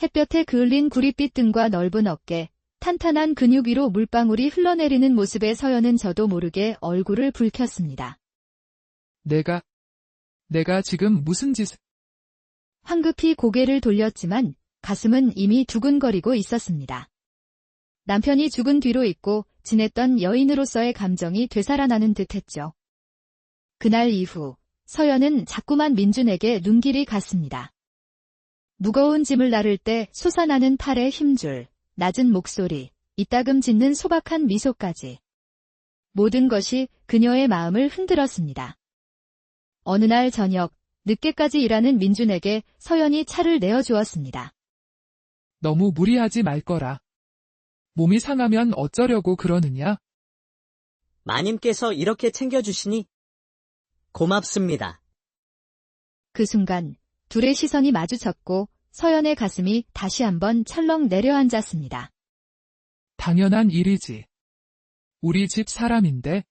햇볕에 그을린 구릿빛 등과 넓은 어깨, 탄탄한 근육 위로 물방울이 흘러내리는 모습에 서연은 저도 모르게 얼굴을 붉혔습니다. 내가 지금 무슨 짓을... 황급히 고개를 돌렸지만 가슴은 이미 두근거리고 있었습니다. 남편이 죽은 뒤로 잊고 지냈던 여인으로서의 감정이 되살아나는 듯했죠. 그날 이후 서연은 자꾸만 민준에게 눈길이 갔습니다. 무거운 짐을 나를 때 솟아나는 팔의 힘줄, 낮은 목소리, 이따금 짓는 소박한 미소까지. 모든 것이 그녀의 마음을 흔들었습니다. 어느 날 저녁, 늦게까지 일하는 민준에게 서연이 차를 내어주었습니다. 너무 무리하지 말거라. 몸이 상하면 어쩌려고 그러느냐? 마님께서 이렇게 챙겨주시니 고맙습니다. 그 순간 둘의 시선이 마주쳤고 서연의 가슴이 다시 한번 철렁 내려앉았습니다. 당연한 일이지. 우리 집 사람인데.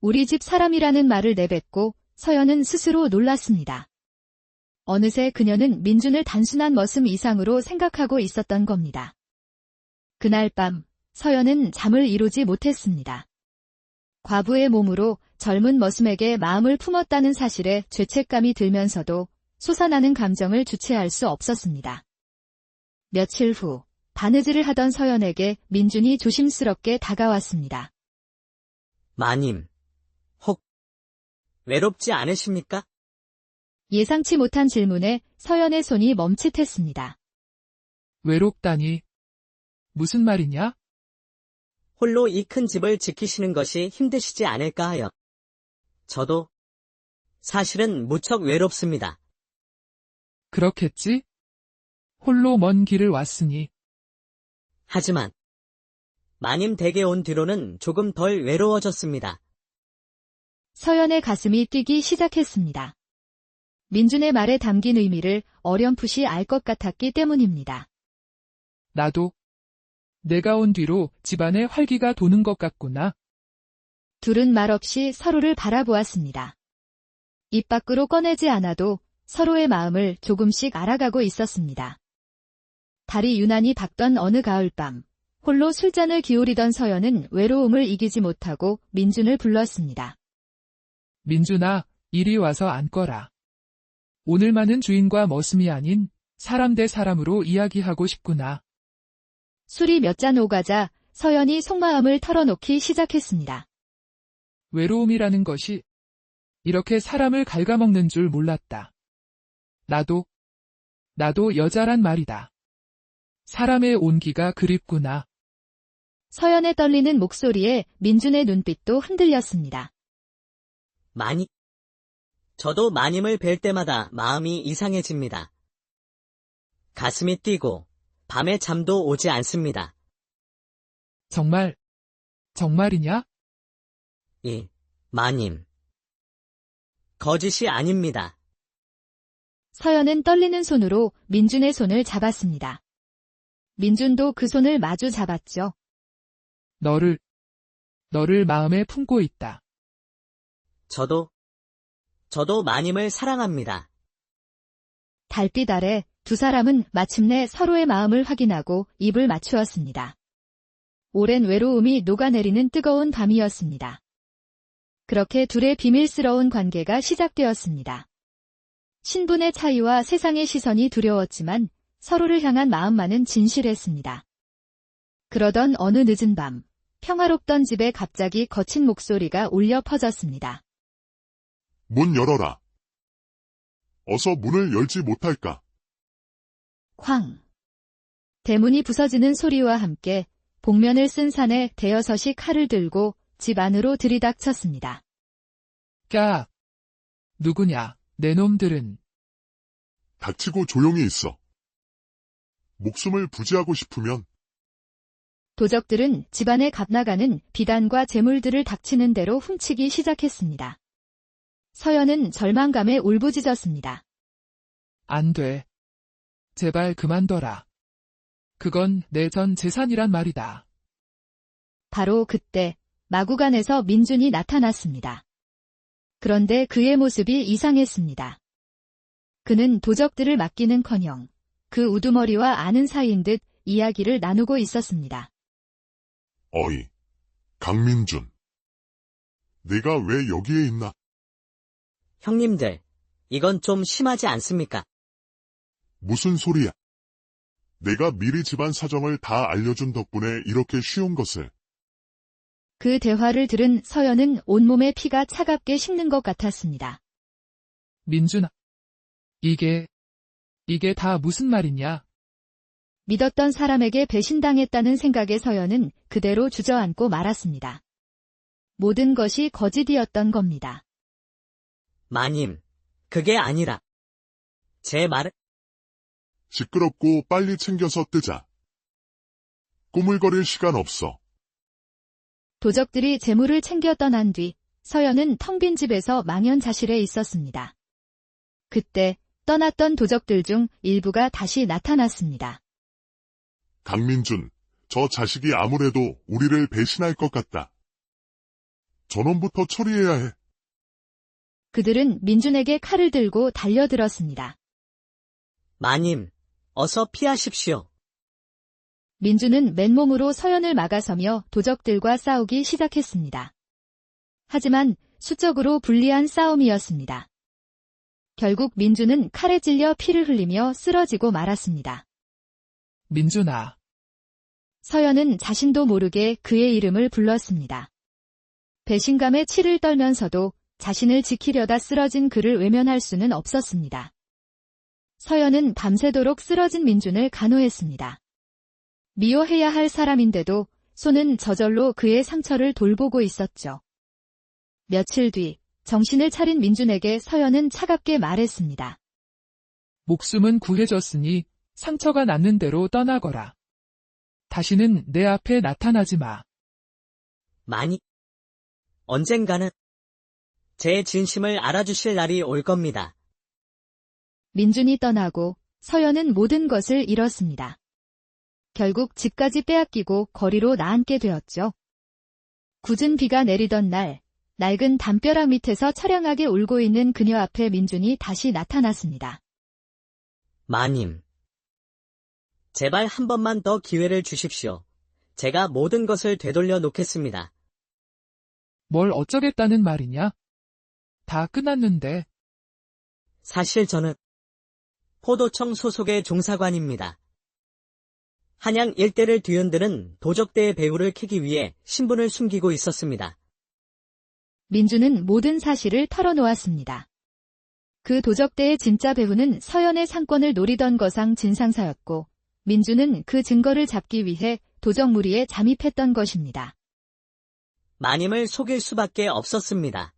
우리 집 사람이라는 말을 내뱉고 서연은 스스로 놀랐습니다. 어느새 그녀는 민준을 단순한 머슴 이상으로 생각하고 있었던 겁니다. 그날 밤 서연은 잠을 이루지 못했습니다. 과부의 몸으로 젊은 머슴에게 마음을 품었다는 사실에 죄책감이 들면서도 솟아나는 감정을 주체할 수 없었습니다. 며칠 후 바느질을 하던 서연에게 민준이 조심스럽게 다가왔습니다. 마님, 혹 외롭지 않으십니까? 예상치 못한 질문에 서연의 손이 멈칫했습니다. 외롭다니. 무슨 말이냐? 홀로 이 큰 집을 지키시는 것이 힘드시지 않을까 하여. 저도 사실은 무척 외롭습니다. 그렇겠지? 홀로 먼 길을 왔으니. 하지만 마님 댁에 온 뒤로는 조금 덜 외로워졌습니다. 서연의 가슴이 뛰기 시작했습니다. 민준의 말에 담긴 의미를 어렴풋이 알 것 같았기 때문입니다. 나도. 내가 온 뒤로 집안에 활기가 도는 것 같구나. 둘은 말없이 서로를 바라보았습니다. 입 밖으로 꺼내지 않아도 서로의 마음을 조금씩 알아가고 있었습니다. 달이 유난히 밝던 어느 가을밤, 홀로 술잔을 기울이던 서연은 외로움을 이기지 못하고 민준을 불렀습니다. 민준아, 이리 와서 앉거라. 오늘만은 주인과 머슴이 아닌 사람 대 사람으로 이야기하고 싶구나. 술이 몇 잔 오가자 서연이 속마음을 털어놓기 시작했습니다. 외로움이라는 것이 이렇게 사람을 갉아먹는 줄 몰랐다. 나도 나도 여자란 말이다. 사람의 온기가 그립구나. 서연의 떨리는 목소리에 민준의 눈빛도 흔들렸습니다. 저도 마님을 뵐 때마다 마음이 이상해집니다. 가슴이 뛰고 밤에 잠도 오지 않습니다. 정말이냐? 마님. 거짓이 아닙니다. 서연은 떨리는 손으로 민준의 손을 잡았습니다. 민준도 그 손을 마주 잡았죠. 너를 마음에 품고 있다. 저도 마님을 사랑합니다. 달빛 아래 두 사람은 마침내 서로의 마음을 확인하고 입을 맞추었습니다. 오랜 외로움이 녹아내리는 뜨거운 밤이었습니다. 그렇게 둘의 비밀스러운 관계가 시작되었습니다. 신분의 차이와 세상의 시선이 두려웠지만 서로를 향한 마음만은 진실했습니다. 그러던 어느 늦은 밤, 평화롭던 집에 갑자기 거친 목소리가 울려 퍼졌습니다. 문 열어라. 어서 문을 열지 못할까? 쾅! 대문이 부서지는 소리와 함께 복면을 쓴 사내 대여섯이 칼을 들고 집 안으로 들이닥쳤습니다. 까! 누구냐, 내 놈들은. 닥치고 조용히 있어. 목숨을 부지하고 싶으면 도적들은 집안에 갓나가는 비단과 재물들을 닥치는 대로 훔치기 시작했습니다. 서연은 절망감에 울부짖었습니다. 안 돼. 제발 그만둬라. 그건 내 전 재산이란 말이다. 바로 그때 마구간에서 민준이 나타났습니다. 그런데 그의 모습이 이상했습니다. 그는 도적들을 맡기는커녕 그 우두머리와 아는 사이인 듯 이야기를 나누고 있었습니다. 어이, 강민준. 네가 왜 여기에 있나? 형님들, 이건 좀 심하지 않습니까? 무슨 소리야? 내가 미리 집안 사정을 다 알려준 덕분에 이렇게 쉬운 것을. 그 대화를 들은 서연은 온몸에 피가 차갑게 식는 것 같았습니다. 민준아. 이게 다 무슨 말이냐? 믿었던 사람에게 배신당했다는 생각에 서연은 그대로 주저앉고 말았습니다. 모든 것이 거짓이었던 겁니다. 마님, 그게 아니라. 제 말은 시끄럽고 빨리 챙겨서 뜨자. 꾸물거릴 시간 없어. 도적들이 재물을 챙겨 떠난 뒤 서연은 텅 빈 집에서 망연자실해 있었습니다. 그때 떠났던 도적들 중 일부가 다시 나타났습니다. 강민준, 저 자식이 아무래도 우리를 배신할 것 같다. 저놈부터 처리해야 해. 그들은 민준에게 칼을 들고 달려들었습니다. 마님, 어서 피하십시오. 민준은 맨몸으로 서연을 막아서며 도적들과 싸우기 시작했습니다. 하지만 수적으로 불리한 싸움이었습니다. 결국 민준은 칼에 찔려 피를 흘리며 쓰러지고 말았습니다. 민준아. 서연은 자신도 모르게 그의 이름을 불렀습니다. 배신감에 치를 떨면서도 자신을 지키려다 쓰러진 그를 외면할 수는 없었습니다. 서연은 밤새도록 쓰러진 민준을 간호했습니다. 미워해야 할 사람인데도 손은 저절로 그의 상처를 돌보고 있었죠. 며칠 뒤 정신을 차린 민준에게 서연은 차갑게 말했습니다. 목숨은 구해졌으니 상처가 낫는 대로 떠나거라. 다시는 내 앞에 나타나지 마. 언젠가는 제 진심을 알아주실 날이 올 겁니다. 민준이 떠나고 서연은 모든 것을 잃었습니다. 결국 집까지 빼앗기고 거리로 나앉게 되었죠. 궂은 비가 내리던 날, 낡은 담벼락 밑에서 처량하게 울고 있는 그녀 앞에 민준이 다시 나타났습니다. 마님, 제발 한 번만 더 기회를 주십시오. 제가 모든 것을 되돌려 놓겠습니다. 뭘 어쩌겠다는 말이냐? 다 끝났는데. 사실 저는 포도청 소속의 종사관입니다. 한양 일대를 뒤흔드는 도적대의 배후를 캐기 위해 신분을 숨기고 있었습니다. 민준은 모든 사실을 털어놓았습니다. 그 도적대의 진짜 배후는 서연의 상권을 노리던 거상 진상사였고 민주는 그 증거를 잡기 위해 도적무리에 잠입했던 것입니다. 마님을 속일 수밖에 없었습니다.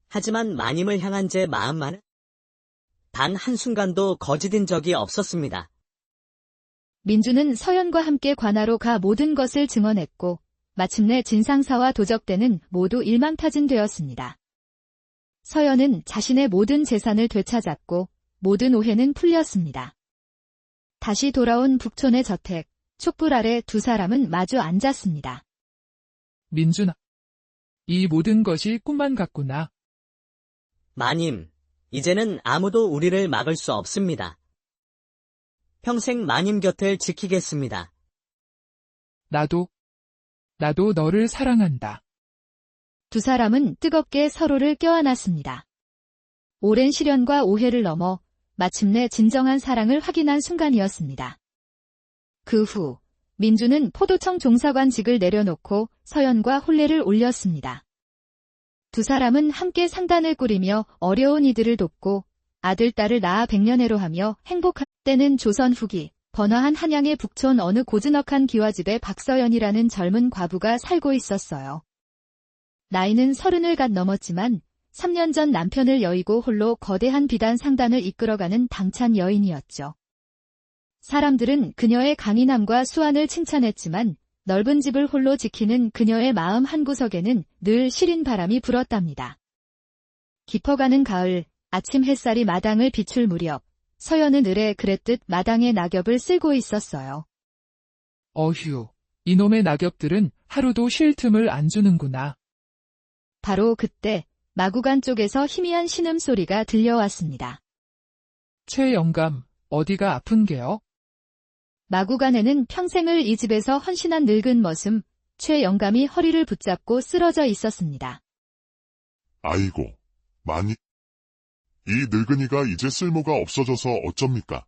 하지만 마님을 향한 제 마음만은 단 한순간도 거짓인 적이 없었습니다. 민주는 서연과 함께 관하로 가 모든 것을 증언했고 마침내 진상사와 도적대는 모두 일망타진되었습니다. 서연은 자신의 모든 재산을 되찾았고 모든 오해는 풀렸습니다. 다시 돌아온 북촌의 저택, 촛불 아래 두 사람은 마주 앉았습니다. 민준아, 이 모든 것이 꿈만 같구나. 마님, 이제는 아무도 우리를 막을 수 없습니다. 평생 마님 곁을 지키겠습니다. 나도 너를 사랑한다. 두 사람은 뜨겁게 서로를 껴안았습니다. 오랜 시련과 오해를 넘어 마침내 진정한 사랑을 확인한 순간이었습니다. 그 후 민주는 포도청 종사관직을 내려놓고 서연과 혼례를 올렸습니다. 두 사람은 함께 상단을 꾸리며 어려운 이들을 돕고 아들, 딸을 낳아 백년해로 하며 행복한 때는 조선 후기 번화한 한양의 북촌 어느 고즈넉한 기와집에 박서연이라는 젊은 과부가 살고 있었어요. 나이는 30을 갓 넘었지만 3년 전 남편을 여의고 홀로 거대한 비단 상단을 이끌어가는 당찬 여인이었죠. 사람들은 그녀의 강인함과 수완을 칭찬했지만 넓은 집을 홀로 지키는 그녀의 마음 한구석에는 늘 시린 바람이 불었답니다. 깊어가는 가을, 아침 햇살이 마당을 비출 무렵 서연은 을에 그랬듯 마당에 낙엽을 쓸고 있었어요. 어휴, 이놈의 낙엽들은 하루도 쉴 틈을 안 주는구나. 바로 그때 마구간 쪽에서 희미한 신음소리가 들려왔습니다. 최 영감, 어디가 아픈 게요? 마구간에는 평생을 이 집에서 헌신한 늙은 머슴 최 영감이 허리를 붙잡고 쓰러져 있었습니다. 아이고, 많이. 이 늙은이가 이제 쓸모가 없어져서 어쩝니까?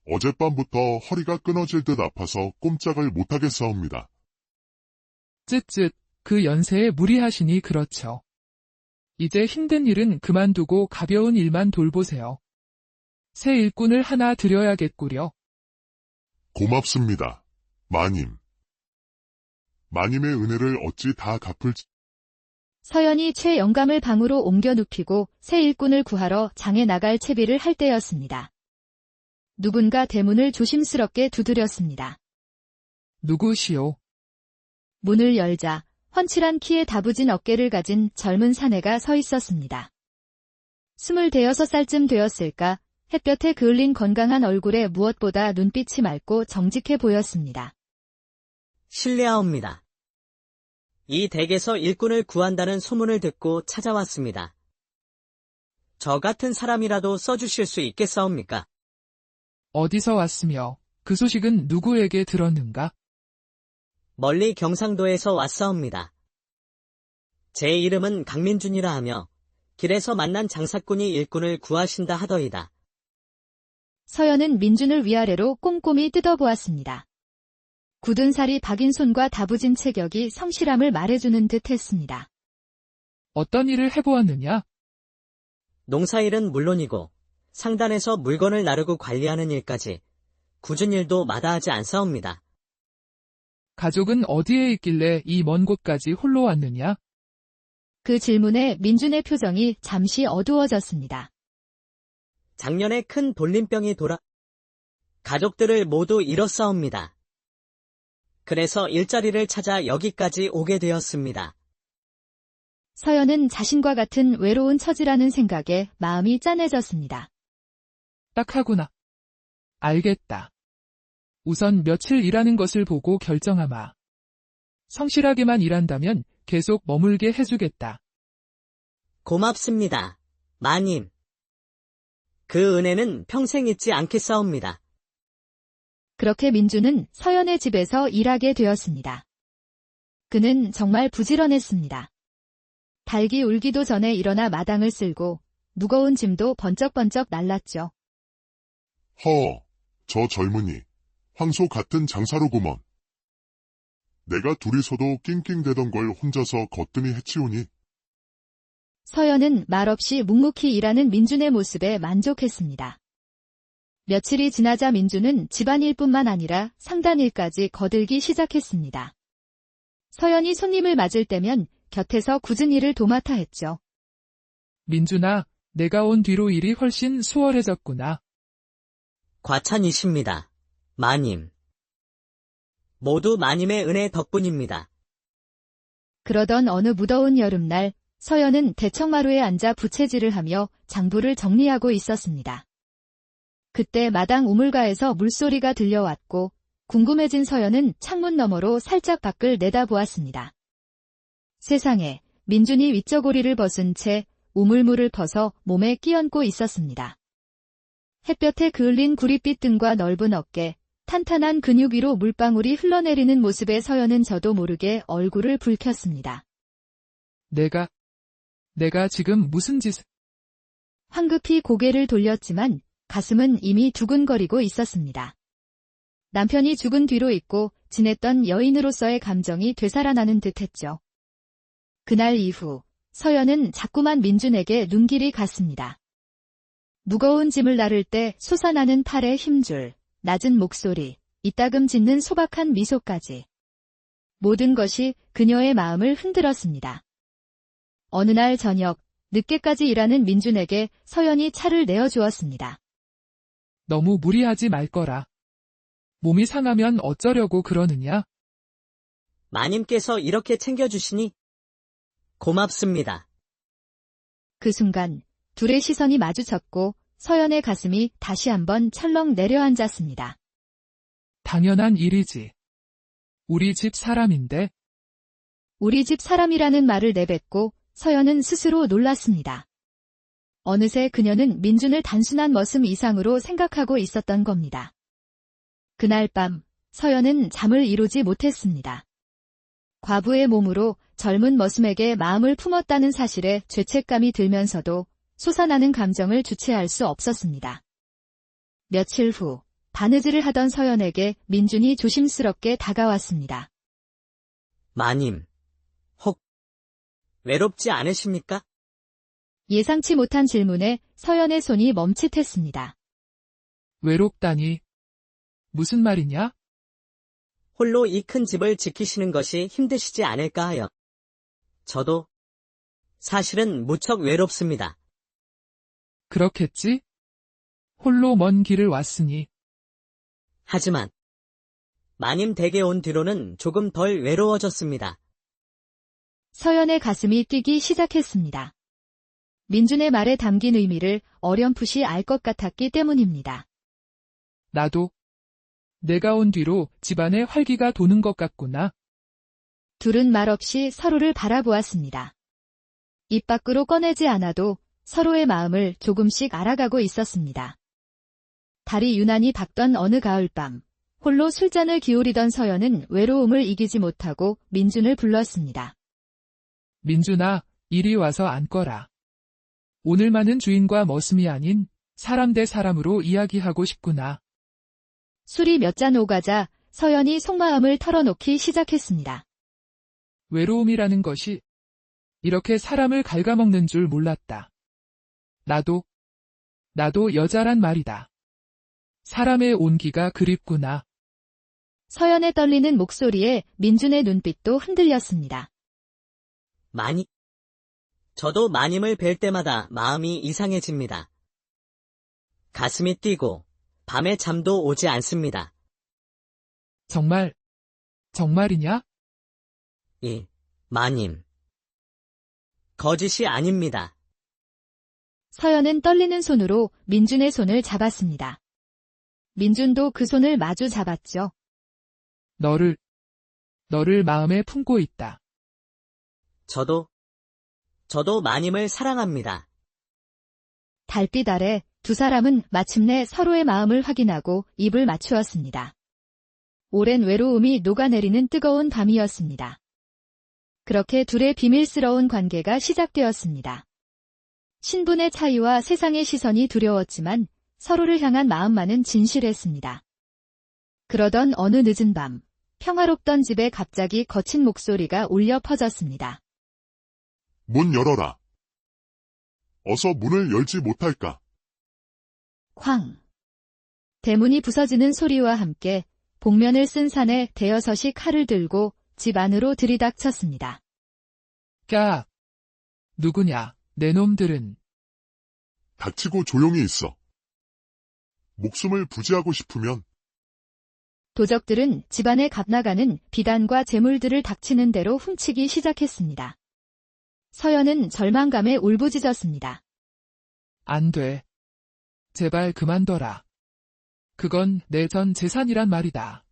어젯밤부터 허리가 끊어질 듯 아파서 꼼짝을 못하겠사옵니다. 쯧쯧, 그 연세에 무리하시니 그렇죠. 이제 힘든 일은 그만두고 가벼운 일만 돌보세요. 새 일꾼을 하나 드려야겠구려. 고맙습니다, 마님. 마님의 은혜를 어찌 다 갚을지. 서연이 최 영감을 방으로 옮겨 눕히고 새 일꾼을 구하러 장에 나갈 채비를 할 때였습니다. 누군가 대문을 조심스럽게 두드렸습니다. 누구시오? 문을 열자 훤칠한 키에 다부진 어깨를 가진 젊은 사내가 서 있었습니다. 26살쯤 되었을까 햇볕에 그을린 건강한 얼굴에 무엇보다 눈빛이 맑고 정직해 보였습니다. 실례하옵니다. 이 댁에서 일꾼을 구한다는 소문을 듣고 찾아왔습니다. 저 같은 사람이라도 써주실 수 있겠사옵니까? 어디서 왔으며 그 소식은 누구에게 들었는가? 멀리 경상도에서 왔사옵니다. 제 이름은 강민준이라 하며 길에서 만난 장사꾼이 일꾼을 구하신다 하더이다. 서연은 민준을 위아래로 꼼꼼히 뜯어보았습니다. 굳은 살이 박인 손과 다부진 체격이 성실함을 말해주는 듯 했습니다. 어떤 일을 해보았느냐? 농사일은 물론이고 상단에서 물건을 나르고 관리하는 일까지 굳은 일도 마다하지 않사옵니다. 가족은 어디에 있길래 이 먼 곳까지 홀로 왔느냐? 그 질문에 민준의 표정이 잠시 어두워졌습니다. 작년에 큰 돌림병이 돌아 가족들을 모두 잃었사옵니다. 그래서 일자리를 찾아 여기까지 오게 되었습니다. 서연은 자신과 같은 외로운 처지라는 생각에 마음이 짠해졌습니다. 딱하구나. 알겠다. 우선 며칠 일하는 것을 보고 결정하마. 성실하게만 일한다면 계속 머물게 해주겠다. 고맙습니다, 마님. 그 은혜는 평생 잊지 않겠사옵니다. 그렇게 민준은 서연의 집에서 일하게 되었습니다. 그는 정말 부지런했습니다. 닭이 울기도 전에 일어나 마당을 쓸고 무거운 짐도 번쩍번쩍 날랐죠. 저 젊은이, 황소 같은 장사로구먼. 내가 둘이서도 낑낑대던 걸 혼자서 거뜬히 해치우니. 서연은 말없이 묵묵히 일하는 민준의 모습에 만족했습니다. 며칠이 지나자 민준은 집안일뿐만 아니라 상단일까지 거들기 시작했습니다. 서연이 손님을 맞을 때면 곁에서 굳은 일을 도맡아 했죠. 민준아, 내가 온 뒤로 일이 훨씬 수월해졌구나. 과찬이십니다. 마님. 모두 마님의 은혜 덕분입니다. 그러던 어느 무더운 여름날 서연은 대청마루에 앉아 부채질을 하며 장부를 정리하고 있었습니다. 그때 마당 우물가에서 물소리가 들려왔고 궁금해진 서연은 창문 너머로 살짝 밖을 내다보았습니다. 세상에, 민준이 윗저고리를 벗은 채 우물물을 퍼서 몸에 끼얹고 있었습니다. 햇볕에 그을린 구릿빛 등과 넓은 어깨, 탄탄한 근육 위로 물방울이 흘러내리는 모습에 서연은 저도 모르게 얼굴을 붉혔습니다. 내가 지금 무슨 짓을... 황급히 고개를 돌렸지만 가슴은 이미 두근거리고 있었습니다. 남편이 죽은 뒤로 잊고 지냈던 여인으로서의 감정이 되살아나는 듯했죠. 그날 이후 서연은 자꾸만 민준에게 눈길이 갔습니다. 무거운 짐을 나를 때 솟아나는 팔의 힘줄, 낮은 목소리, 이따금 짓는 소박한 미소까지. 모든 것이 그녀의 마음을 흔들었습니다. 어느 날 저녁, 늦게까지 일하는 민준에게 서연이 차를 내어주었습니다. 너무 무리하지 말거라. 몸이 상하면 어쩌려고 그러느냐? 마님께서 이렇게 챙겨주시니 고맙습니다. 그 순간 둘의 시선이 마주쳤고 서연의 가슴이 다시 한번 철렁 내려앉았습니다. 당연한 일이지. 우리 집 사람인데. 우리 집 사람이라는 말을 내뱉고 서연은 스스로 놀랐습니다. 어느새 그녀는 민준을 단순한 머슴 이상으로 생각하고 있었던 겁니다. 그날 밤 서연은 잠을 이루지 못했습니다. 과부의 몸으로 젊은 머슴에게 마음을 품었다는 사실에 죄책감이 들면서도 솟아나는 감정을 주체할 수 없었습니다. 며칠 후 바느질을 하던 서연에게 민준이 조심스럽게 다가왔습니다. 마님, 혹 외롭지 않으십니까? 예상치 못한 질문에 서연의 손이 멈칫했습니다. 외롭다니. 무슨 말이냐? 홀로 이 큰 집을 지키시는 것이 힘드시지 않을까 하여. 저도 사실은 무척 외롭습니다. 그렇겠지? 홀로 먼 길을 왔으니. 하지만 마님 댁에 온 뒤로는 조금 덜 외로워졌습니다. 서연의 가슴이 뛰기 시작했습니다. 민준의 말에 담긴 의미를 어렴풋이 알 것 같았기 때문입니다. 나도. 내가 온 뒤로 집안에 활기가 도는 것 같구나. 둘은 말없이 서로를 바라보았습니다. 입 밖으로 꺼내지 않아도 서로의 마음을 조금씩 알아가고 있었습니다. 달이 유난히 밝던 어느 가을밤, 홀로 술잔을 기울이던 서연은 외로움을 이기지 못하고 민준을 불렀습니다. 민준아, 이리 와서 앉거라. 오늘만은 주인과 머슴이 아닌 사람 대 사람으로 이야기하고 싶구나. 술이 몇 잔 오가자 서연이 속마음을 털어놓기 시작했습니다. 외로움이라는 것이 이렇게 사람을 갉아먹는 줄 몰랐다. 나도 여자란 말이다. 사람의 온기가 그립구나. 서연의 떨리는 목소리에 민준의 눈빛도 흔들렸습니다. 저도 마님을 뵐 때마다 마음이 이상해집니다. 가슴이 뛰고 밤에 잠도 오지 않습니다. 정말이냐? 마님. 거짓이 아닙니다. 서연은 떨리는 손으로 민준의 손을 잡았습니다. 민준도 그 손을 마주 잡았죠. 너를 마음에 품고 있다. 저도 마님을 사랑합니다. 달빛 아래 두 사람은 마침내 서로의 마음을 확인하고 입을 맞추었습니다. 오랜 외로움이 녹아내리는 뜨거운 밤이었습니다. 그렇게 둘의 비밀스러운 관계가 시작되었습니다. 신분의 차이와 세상의 시선이 두려웠지만 서로를 향한 마음만은 진실했습니다. 그러던 어느 늦은 밤, 평화롭던 집에 갑자기 거친 목소리가 울려 퍼졌습니다. 문 열어라. 어서 문을 열지 못할까? 쾅. 대문이 부서지는 소리와 함께 복면을 쓴 사내 대여섯이 칼을 들고 집 안으로 들이닥쳤습니다. 까! 누구냐, 내 놈들은. 닥치고 조용히 있어. 목숨을 부지하고 싶으면 도적들은 집안에 갓나가는 비단과 재물들을 닥치는 대로 훔치기 시작했습니다. 서연은 절망감에 울부짖었습니다. 안 돼. 제발 그만둬라. 그건 내 전 재산이란 말이다.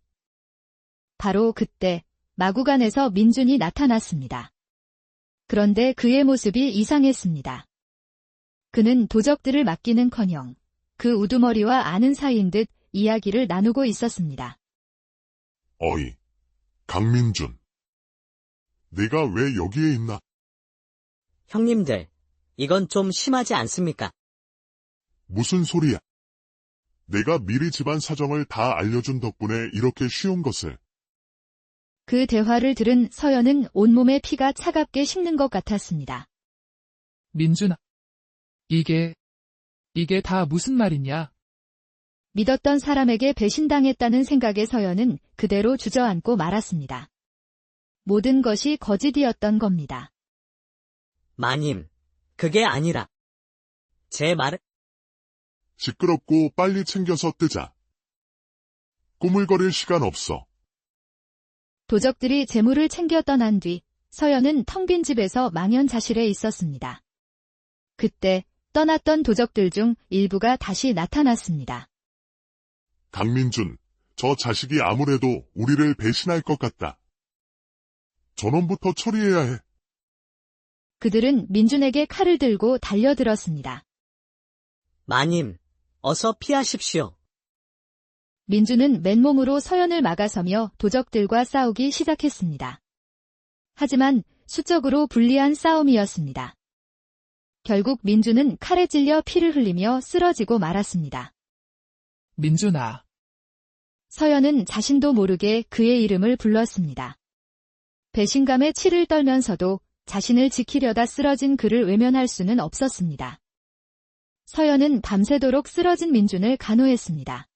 바로 그때 마구간에서 민준이 나타났습니다. 그런데 그의 모습이 이상했습니다. 그는 도적들을 맡기는커녕 그 우두머리와 아는 사이인 듯 이야기를 나누고 있었습니다. 어이, 강민준. 네가 왜 여기에 있나? 형님들, 이건 좀 심하지 않습니까? 무슨 소리야? 내가 미리 집안 사정을 다 알려준 덕분에 이렇게 쉬운 것을. 그 대화를 들은 서연은 온몸에 피가 차갑게 식는 것 같았습니다. 민준아. 이게 다 무슨 말이냐? 믿었던 사람에게 배신당했다는 생각에 서연은 그대로 주저앉고 말았습니다. 모든 것이 거짓이었던 겁니다. 마님, 그게 아니라. 제 말은 시끄럽고 빨리 챙겨서 뜨자. 꾸물거릴 시간 없어. 도적들이 재물을 챙겨 떠난 뒤 서연은 텅 빈 집에서 망연자실해 있었습니다. 그때 떠났던 도적들 중 일부가 다시 나타났습니다. 강민준, 저 자식이 아무래도 우리를 배신할 것 같다. 저놈부터 처리해야 해. 그들은 민준에게 칼을 들고 달려들었습니다. 마님, 어서 피하십시오. 민준은 맨몸으로 서연을 막아서며 도적들과 싸우기 시작했습니다. 하지만 수적으로 불리한 싸움이었습니다. 결국 민준은 칼에 찔려 피를 흘리며 쓰러지고 말았습니다. 민준아. 서연은 자신도 모르게 그의 이름을 불렀습니다. 배신감에 치를 떨면서도 자신을 지키려다 쓰러진 그를 외면할 수는 없었습니다. 서연은 밤새도록 쓰러진 민준을 간호했습니다.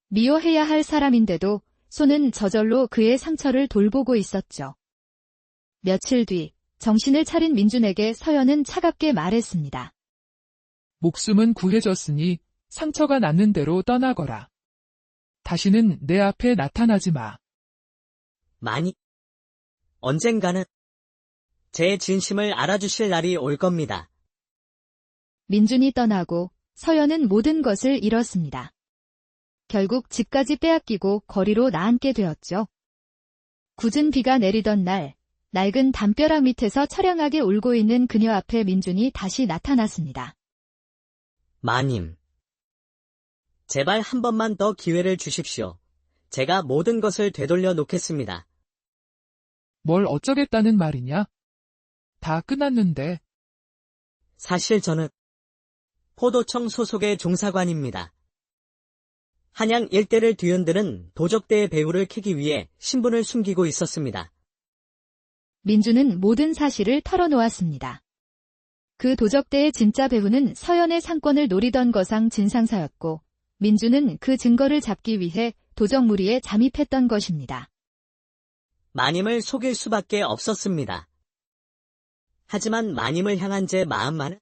미워해야 할 사람인데도 손은 저절로 그의 상처를 돌보고 있었죠. 며칠 뒤 정신을 차린 민준에게 서연은 차갑게 말했습니다. 목숨은 구해졌으니 상처가 낫는 대로 떠나거라. 다시는 내 앞에 나타나지 마. 마님, 언젠가는 제 진심을 알아주실 날이 올 겁니다. 민준이 떠나고 서연은 모든 것을 잃었습니다. 결국 집까지 빼앗기고 거리로 나앉게 되었죠. 궂은 비가 내리던 날, 낡은 담벼락 밑에서 처량하게 울고 있는 그녀 앞에 민준이 다시 나타났습니다. 마님, 제발 한 번만 더 기회를 주십시오. 제가 모든 것을 되돌려 놓겠습니다. 뭘 어쩌겠다는 말이냐? 다 끝났는데. 사실 저는 포도청 소속의 종사관입니다. 한양 일대를 뒤흔드는 도적대의 배후를 캐기 위해 신분을 숨기고 있었습니다. 민준은 모든 사실을 털어놓았습니다. 그 도적대의 진짜 배후는 서연의 상권을 노리던 거상 진상사였고, 민준은 그 증거를 잡기 위해 도적 무리에 잠입했던 것입니다. 마님을 속일 수밖에 없었습니다. 하지만 마님을 향한 제 마음만은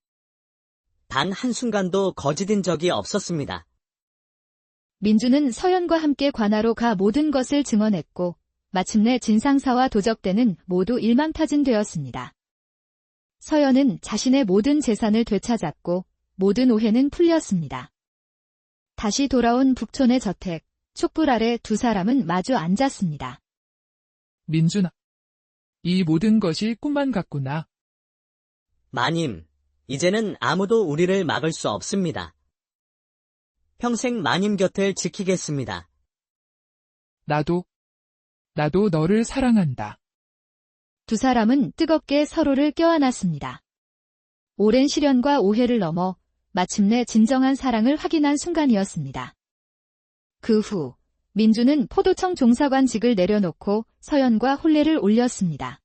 단 한순간도 거짓인 적이 없었습니다. 민준은 서연과 함께 관하로 가 모든 것을 증언했고, 마침내 진상사와 도적대는 모두 일망타진되었습니다. 서연은 자신의 모든 재산을 되찾았고, 모든 오해는 풀렸습니다. 다시 돌아온 북촌의 저택, 촛불 아래 두 사람은 마주 앉았습니다. 민준아. 이 모든 것이 꿈만 같구나. 마님, 이제는 아무도 우리를 막을 수 없습니다. 평생 마님 곁을 지키겠습니다. 나도 너를 사랑한다. 두 사람은 뜨겁게 서로를 껴안았습니다. 오랜 시련과 오해를 넘어 마침내 진정한 사랑을 확인한 순간이었습니다. 그 후 민준은 포도청 종사관직을 내려놓고 서연과 혼례를 올렸습니다.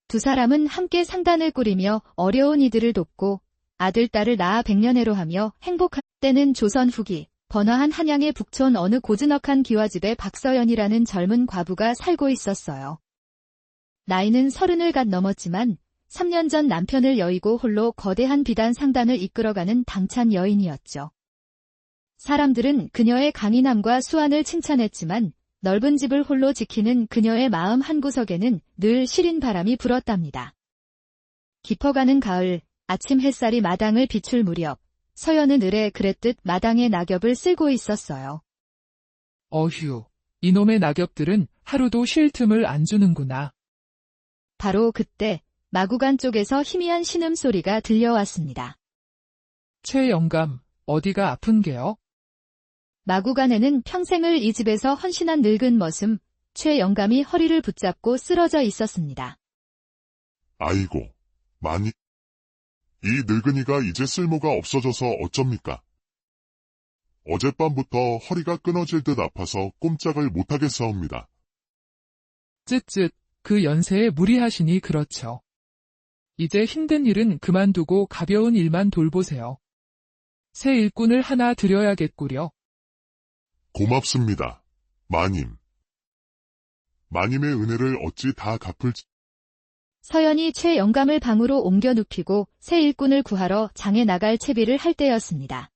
두 사람은 함께 상단을 꾸리며 어려운 이들을 돕고 아들, 딸을 낳아 백년해로 하며 행복한 때는 조선 후기, 번화한 한양의 북촌 어느 고즈넉한 기와집에 박서연이라는 젊은 과부가 살고 있었어요. 나이는 30을 갓 넘었지만 3년 전 남편을 여의고 홀로 거대한 비단 상단을 이끌어가는 당찬 여인이었죠. 사람들은 그녀의 강인함과 수완을 칭찬했지만 넓은 집을 홀로 지키는 그녀의 마음 한구석에는 늘 시린 바람이 불었답니다. 깊어가는 가을, 아침 햇살이 마당을 비출 무렵, 서연은 을에 그랬듯 마당에 낙엽을 쓸고 있었어요. 어휴, 이놈의 낙엽들은 하루도 쉴 틈을 안 주는구나. 바로 그때 마구간 쪽에서 희미한 신음소리가 들려왔습니다. 최 영감, 어디가 아픈 게요? 마구간에는 평생을 이 집에서 헌신한 늙은 머슴, 최 영감이 허리를 붙잡고 쓰러져 있었습니다. 아이고, 많이. 이 늙은이가 이제 쓸모가 없어져서 어쩝니까? 어젯밤부터 허리가 끊어질 듯 아파서 꼼짝을 못하겠사옵니다. 쯧쯧, 그 연세에 무리하시니 그렇죠. 이제 힘든 일은 그만두고 가벼운 일만 돌보세요. 새 일꾼을 하나 들여야겠구려. 고맙습니다, 마님. 마님의 은혜를 어찌 다 갚을지. 서연이 최 영감을 방으로 옮겨 눕히고 새 일꾼을 구하러 장에 나갈 채비를 할 때였습니다.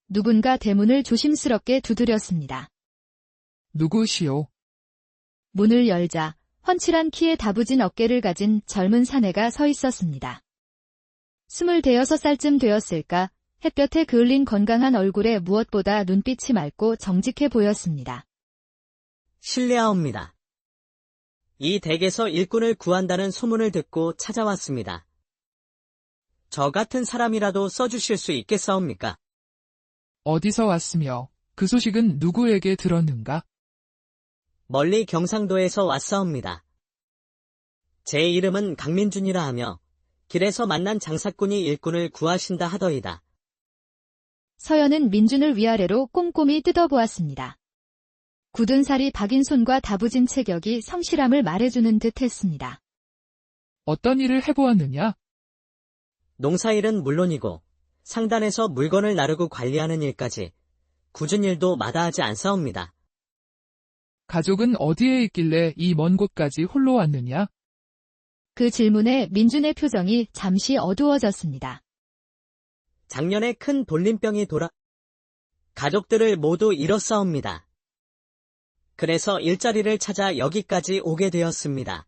누군가 대문을 조심스럽게 두드렸습니다. 누구시오? 문을 열자 훤칠한 키에 다부진 어깨를 가진 젊은 사내가 서 있었습니다. 26살쯤 되었을까, 햇볕에 그을린 건강한 얼굴에 무엇보다 눈빛이 맑고 정직해 보였습니다. 실례하옵니다. 이 댁에서 일꾼을 구한다는 소문을 듣고 찾아왔습니다. 저 같은 사람이라도 써주실 수 있겠사옵니까? 어디서 왔으며 그 소식은 누구에게 들었는가? 멀리 경상도에서 왔사옵니다. 제 이름은 강민준이라 하며 길에서 만난 장사꾼이 일꾼을 구하신다 하더이다. 서연은 민준을 위아래로 꼼꼼히 뜯어보았습니다. 굳은 살이 박인 손과 다부진 체격이 성실함을 말해주는 듯 했습니다. 어떤 일을 해보았느냐? 농사일은 물론이고 상단에서 물건을 나르고 관리하는 일까지 굳은 일도 마다하지 않사옵니다. 가족은 어디에 있길래 이 먼 곳까지 홀로 왔느냐? 그 질문에 민준의 표정이 잠시 어두워졌습니다. 작년에 큰 돌림병이 돌아 가족들을 모두 잃었사옵니다. 그래서 일자리를 찾아 여기까지 오게 되었습니다.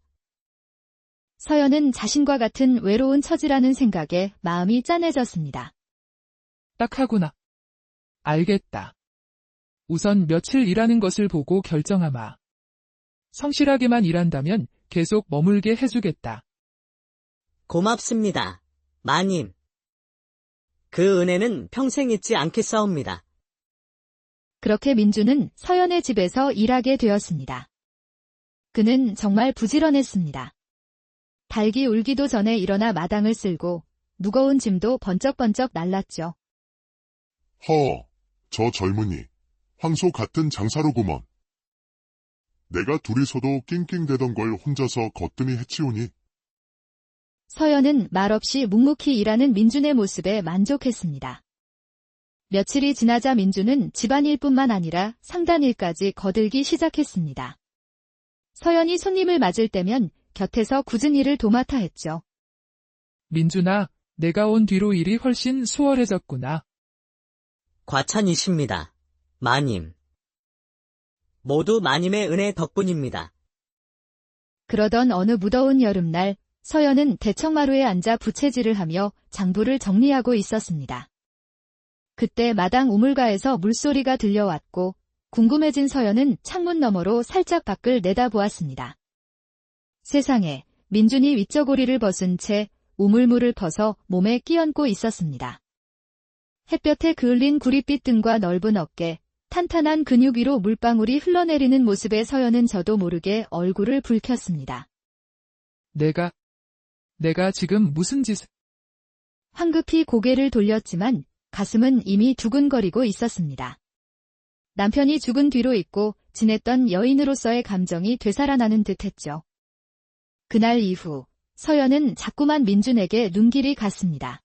서연은 자신과 같은 외로운 처지라는 생각에 마음이 짠해졌습니다. 딱하구나. 알겠다. 우선 며칠 일하는 것을 보고 결정하마. 성실하게만 일한다면 계속 머물게 해주겠다. 고맙습니다, 마님. 그 은혜는 평생 잊지 않겠사옵니다. 그렇게 민준은 서연의 집에서 일하게 되었습니다. 그는 정말 부지런했습니다. 닭이 울기도 전에 일어나 마당을 쓸고 무거운 짐도 번쩍번쩍 날랐죠. 저 젊은이, 황소 같은 장사로구먼. 내가 둘이서도 낑낑대던 걸 혼자서 거뜬히 해치우니. 서연은 말없이 묵묵히 일하는 민준의 모습에 만족했습니다. 며칠이 지나자 민준은 집안일뿐만 아니라 상단일까지 거들기 시작했습니다. 서연이 손님을 맞을 때면 곁에서 굳은 일을 도맡아 했죠. 민준아, 내가 온 뒤로 일이 훨씬 수월해졌구나. 과찬이십니다, 마님. 모두 마님의 은혜 덕분입니다. 그러던 어느 무더운 여름날, 서연은 대청마루에 앉아 부채질을 하며 장부를 정리하고 있었습니다. 그때 마당 우물가에서 물소리가 들려왔고 궁금해진 서연은 창문 너머로 살짝 밖을 내다보았습니다. 세상에, 민준이 윗저고리를 벗은 채 우물물을 퍼서 몸에 끼얹고 있었습니다. 햇볕에 그을린 구릿빛 등과 넓은 어깨, 탄탄한 근육 위로 물방울이 흘러내리는 모습에 서연은 저도 모르게 얼굴을 붉혔습니다. 내가 지금 무슨 짓을... 황급히 고개를 돌렸지만 가슴은 이미 두근거리고 있었습니다. 남편이 죽은 뒤로 잊고 지냈던 여인으로서의 감정이 되살아나는 듯했죠. 그날 이후 서연은 자꾸만 민준에게 눈길이 갔습니다.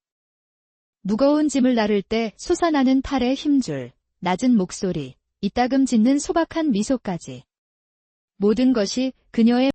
무거운 짐을 나를 때 솟아나는 팔의 힘줄, 낮은 목소리, 이따금 짓는 소박한 미소까지. 모든 것이 그녀의